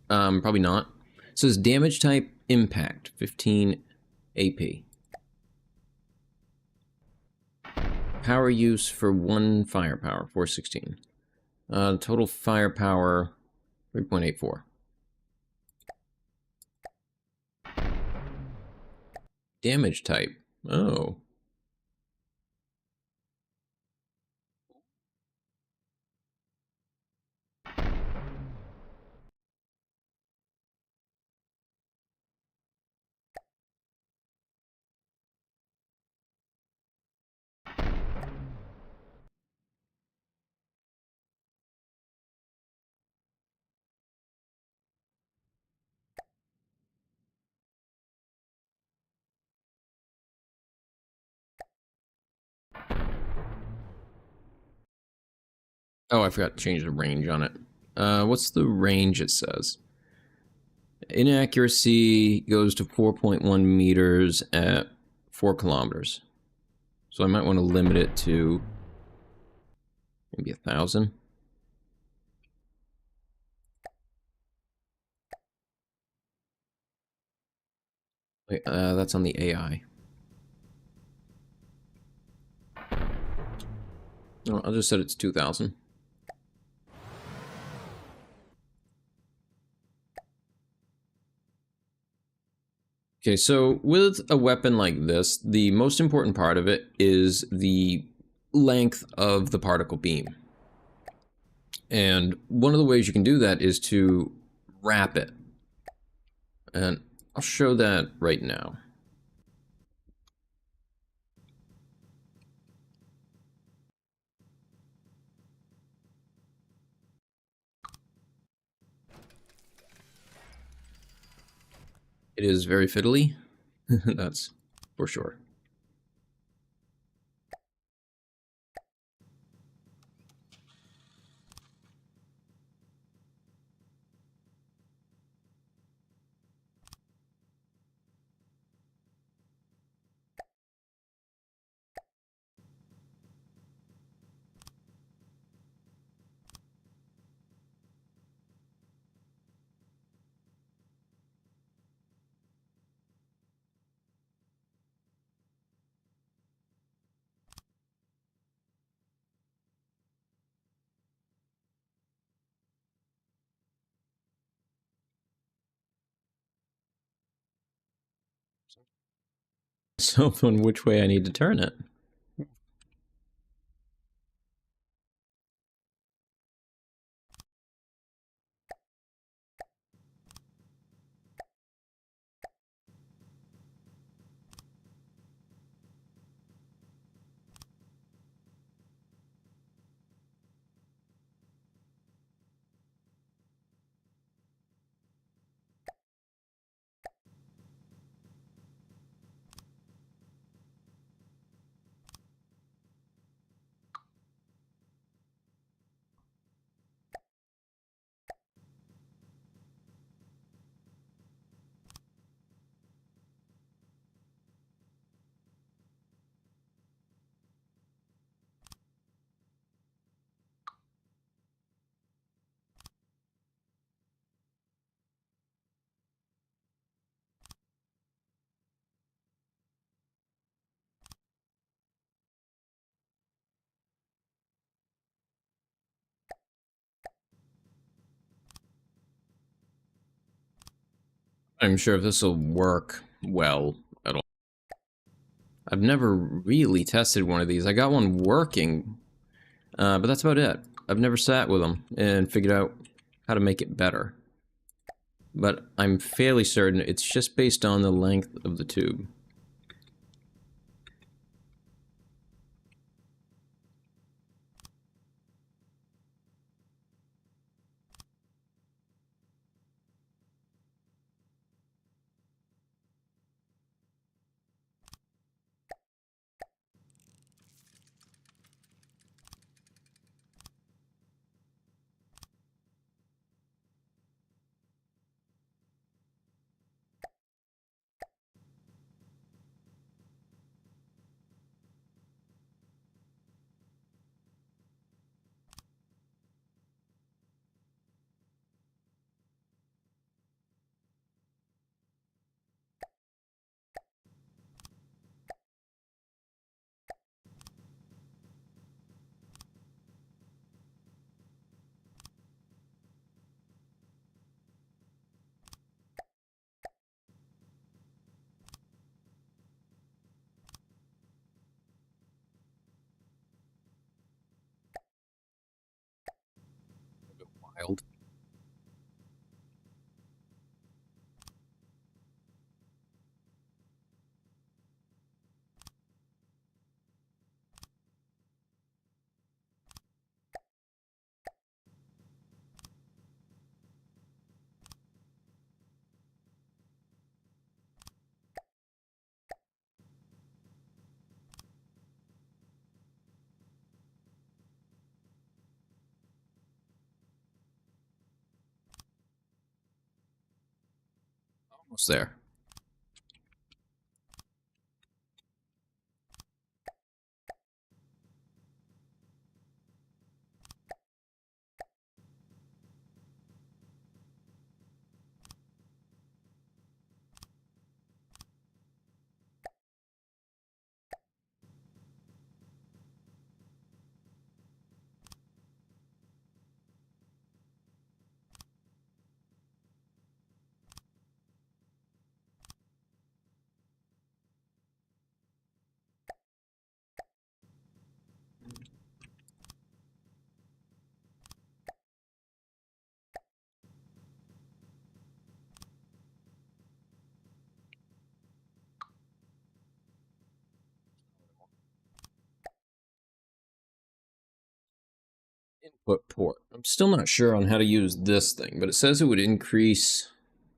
Speaker 1: Probably not. It says damage type impact, 15 AP. Power use for 1 firepower, 416. Total firepower, 3.84. Damage type. Oh. Oh, I forgot to change the range on it. What's the range it says? Inaccuracy goes to 4.1 meters at 4 kilometers. So I might want to limit it to maybe 1,000. Wait, that's on the AI. Oh, I'll just set it to 2,000. Okay, so with a weapon like this, the most important part of it is the length of the particle beam. And one of the ways you can do that is to wrap it. And I'll show that right now. It is very fiddly. That's for sure. So on which way I need to turn it. I'm sure if this will work well at all. I've never really tested one of these. I got one working, but that's about it. I've never sat with them and figured out how to make it better. But I'm fairly certain it's just based on the length of the tube. A bit wild. Almost there. Input port. I'm still not sure on how to use this thing, but it says it would increase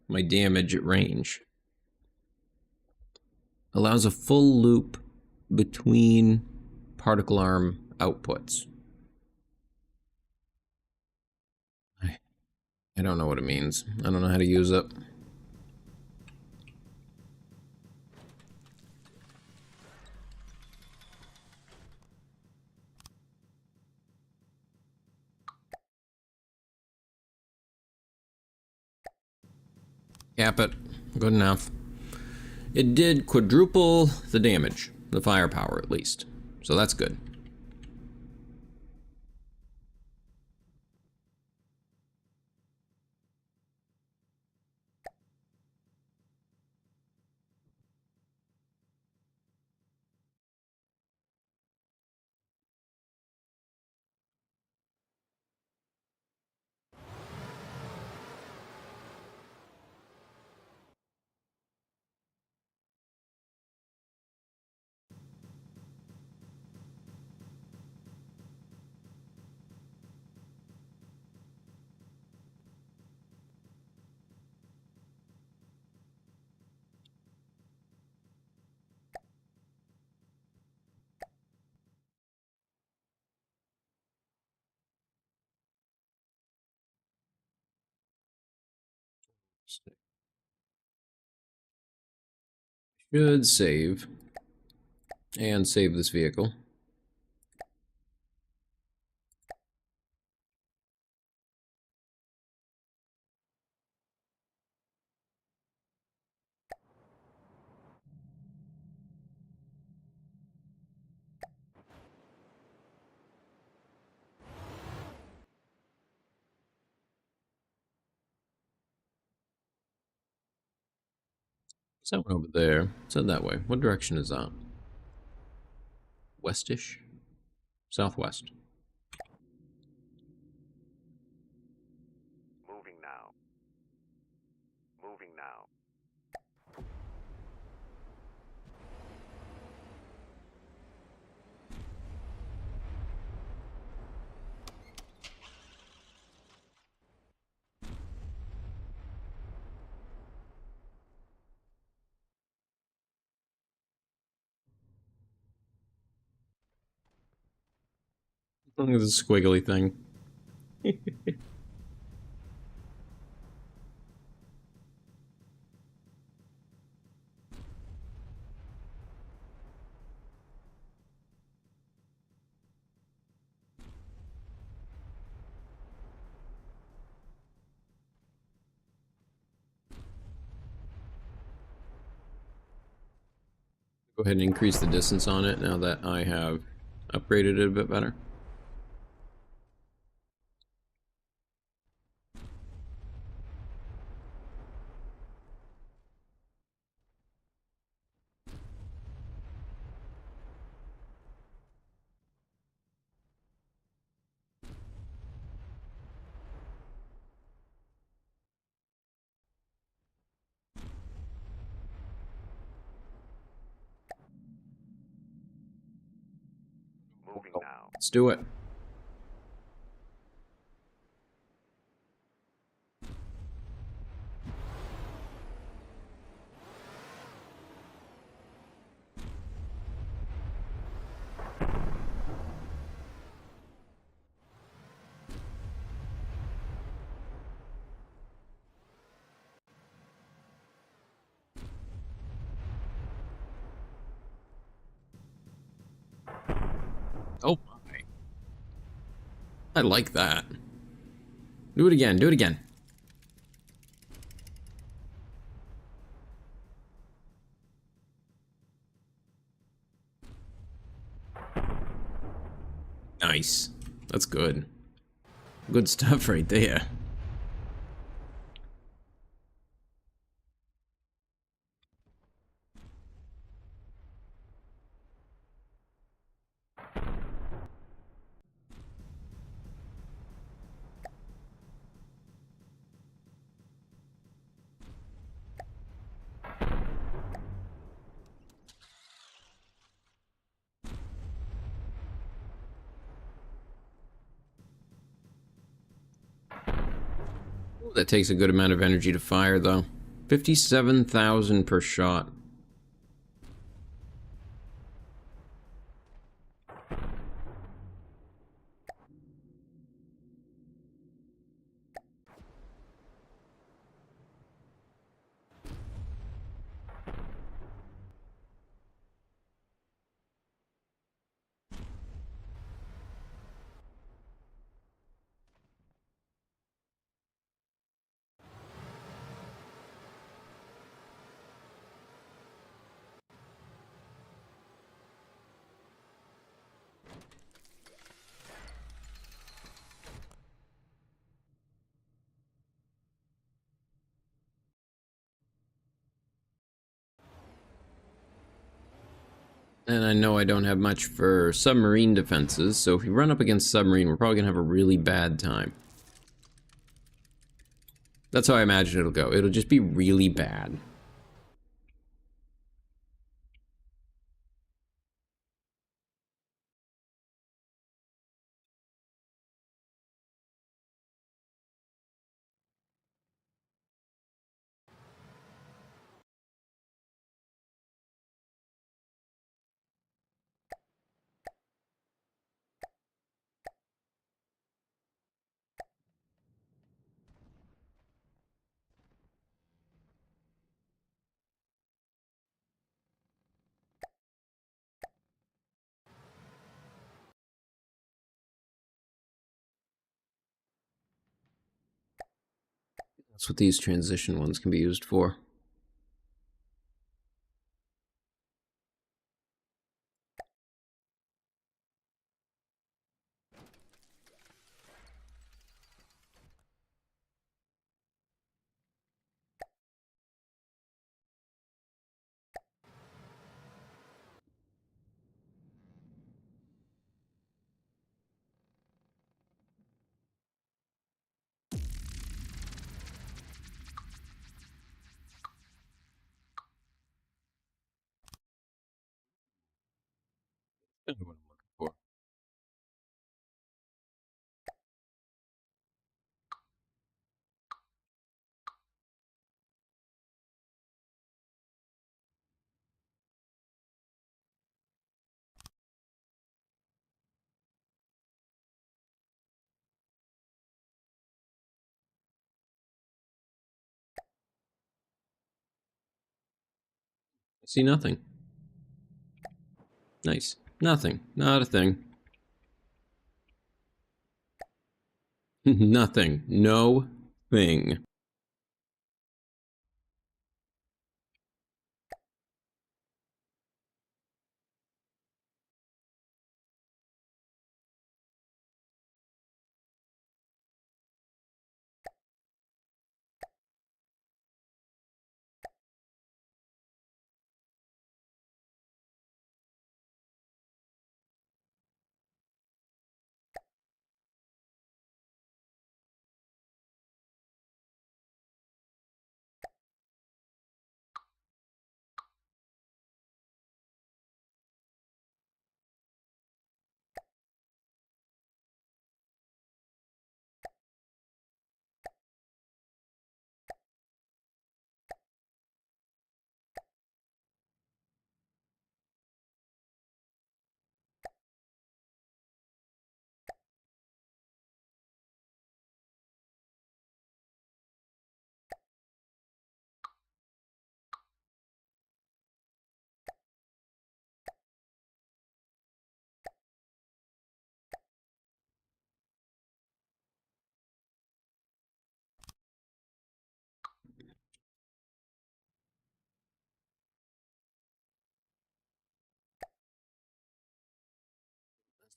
Speaker 1: my damage at range. Allows a full loop between particle arm outputs. I don't know what it means. I don't know how to use it. Cap it. Good enough. It did quadruple the damage, the firepower at least. So that's good. Should save. And save this vehicle. It's that one over there. It's head that way. What direction is that? Westish? Southwest.
Speaker 2: Moving now. Moving now.
Speaker 1: Look at this squiggly thing. Go ahead and increase the distance on it now that I have upgraded it a bit better.
Speaker 2: Moving now.
Speaker 1: Let's do it. Oh my. I like that. Do it again, do it again. Nice. That's good. Good stuff right there. Ooh, that takes a good amount of energy to fire, though. 57,000 per shot. And I know I don't have much for submarine defenses, so if we run up against submarine, we're probably gonna have a really bad time. That's how I imagine it'll go. It'll just be really bad. That's what these transition ones can be used for. That's what I'm looking for. I see nothing. Nice. Nothing. Not a thing. Nothing. No thing.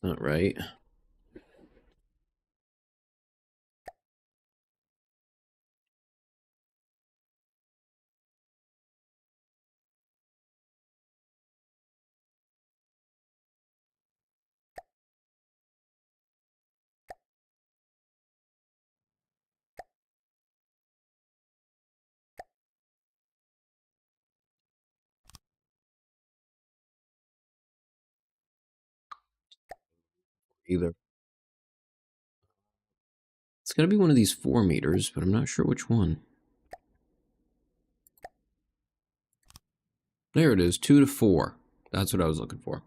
Speaker 1: That's not right. Either. It's got to be one of these 4 meters, but I'm not sure which one. There it is, 2 to 4. That's what I was looking for.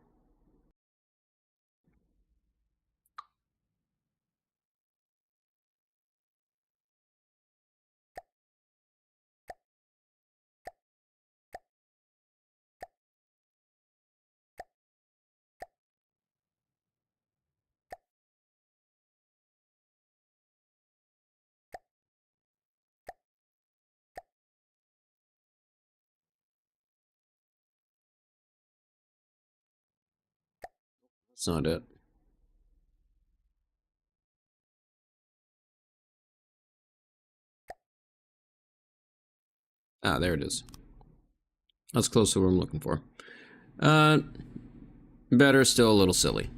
Speaker 1: That's not it. Ah, there it is. That's close to what I'm looking for. Better, still a little silly.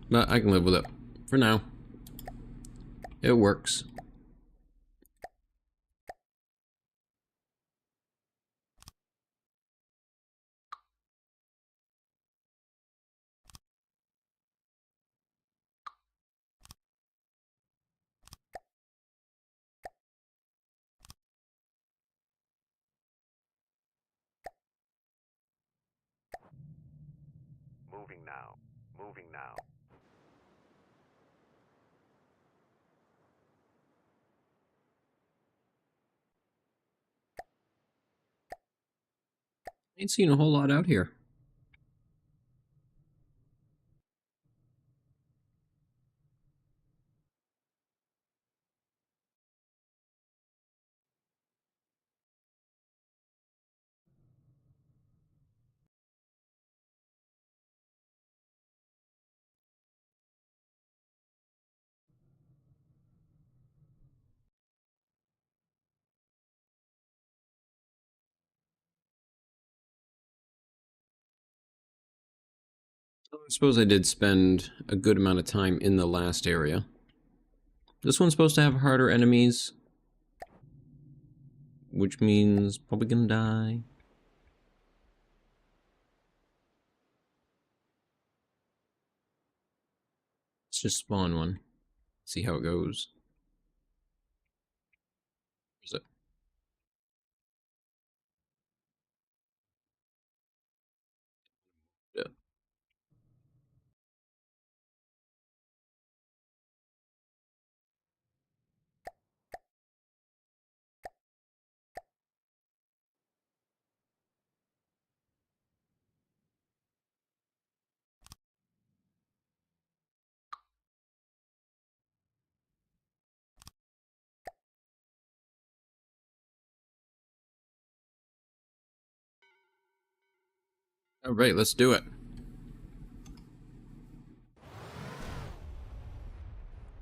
Speaker 1: But I can live with it. For now. It works.
Speaker 2: Moving now. Moving now.
Speaker 1: Ain't seen a whole lot out here. I suppose I did spend a good amount of time in the last area. This one's supposed to have harder enemies, which means probably gonna die. Let's just spawn one. See how it goes. Where's it? Yeah. All right, let's do it.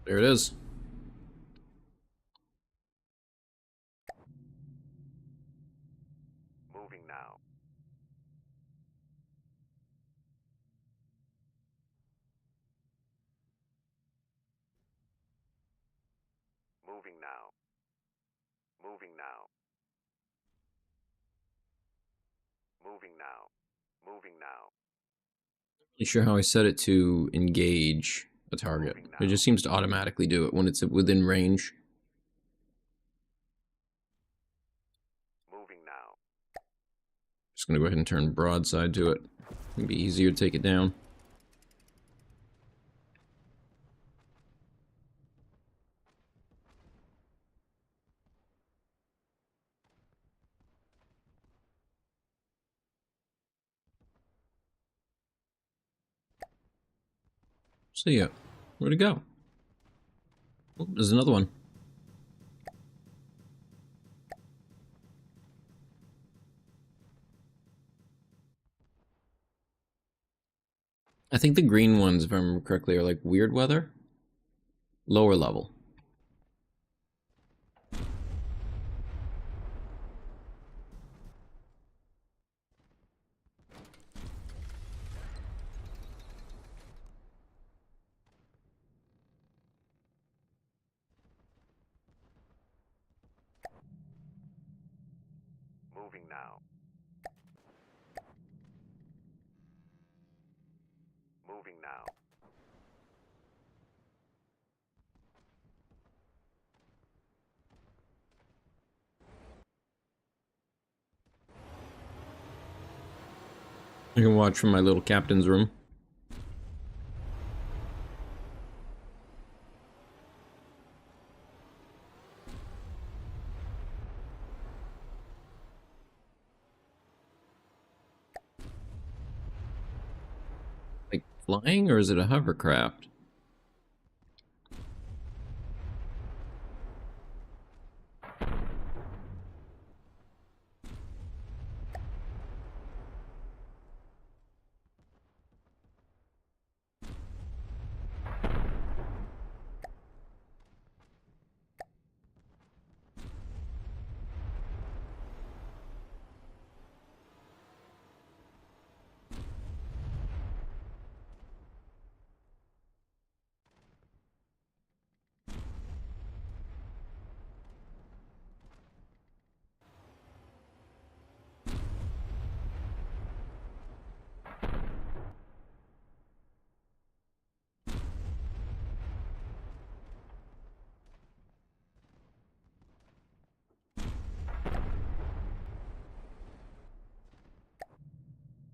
Speaker 1: There it is.
Speaker 2: Moving now. Moving now. Moving now. Moving now. Moving now.
Speaker 1: Not sure how I set it to engage a target. It just seems to automatically do it when it's within range.
Speaker 2: Moving now.
Speaker 1: Just gonna go ahead and turn broadside to it. It'd be easier to take it down. So yeah, where'd it go? Oh, there's another one. I think the green ones, if I remember correctly, are like weird weather. Lower level.
Speaker 2: Moving now. Moving now.
Speaker 1: I can watch from my little captain's room. Like flying, or is it a hovercraft?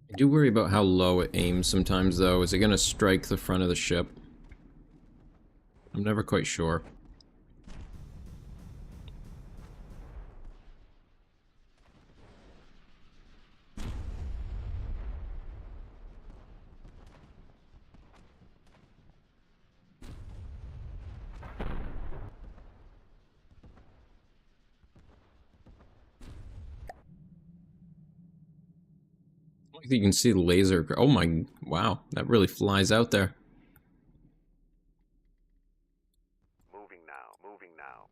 Speaker 1: I do worry about how low it aims sometimes, though. Is it going to strike the front of the ship? I'm never quite sure. I think you can see the laser. Oh my, wow, that really flies out there.
Speaker 2: Moving now. Moving now.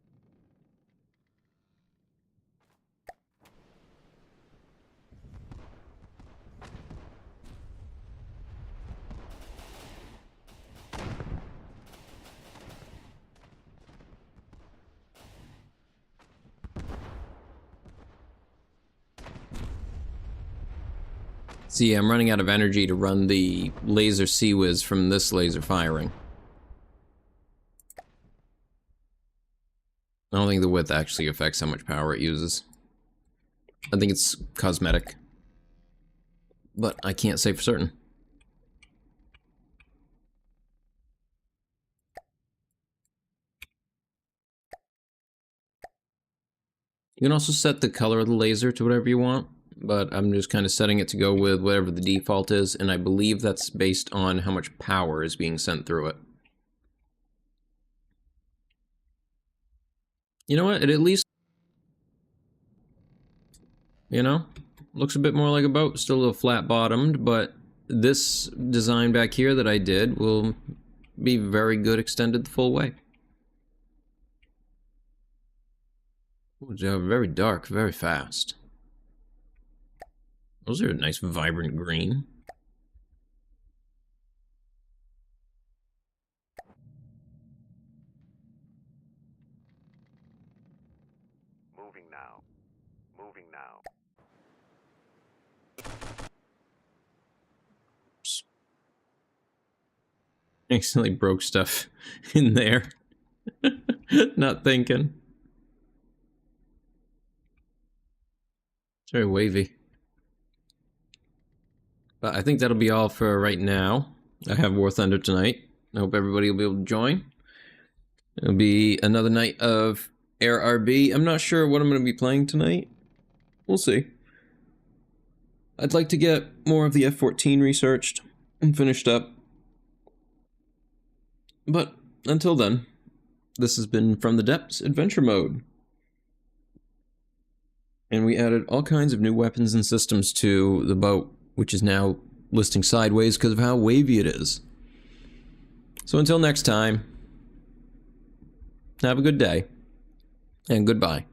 Speaker 1: See, I'm running out of energy to run the laser Sea-Wiz from this laser firing. I don't think the width actually affects how much power it uses. I think it's cosmetic. But I can't say for certain. You can also set the color of the laser to whatever you want, but I'm just kind of setting it to go with whatever the default is, and I believe that's based on how much power is being sent through it. You know what? It at least, you know, looks a bit more like a boat, still a little flat bottomed, but this design back here that I did will be very good extended the full way. Ooh, they're very dark, very fast. Those are a nice vibrant green.
Speaker 2: Moving now. Moving now.
Speaker 1: Accidentally broke stuff in there. Not thinking. It's very wavy. But I think that'll be all for right now. I have War Thunder tonight. I hope everybody will be able to join. It'll be another night of Air RB. I'm not sure what I'm going to be playing tonight. We'll see. I'd like to get more of the F-14 researched and finished up. But until then, this has been From the Depths Adventure Mode. And we added all kinds of new weapons and systems to the boat, which is now listing sideways because of how wavy it is. So until next time, have a good day, and goodbye.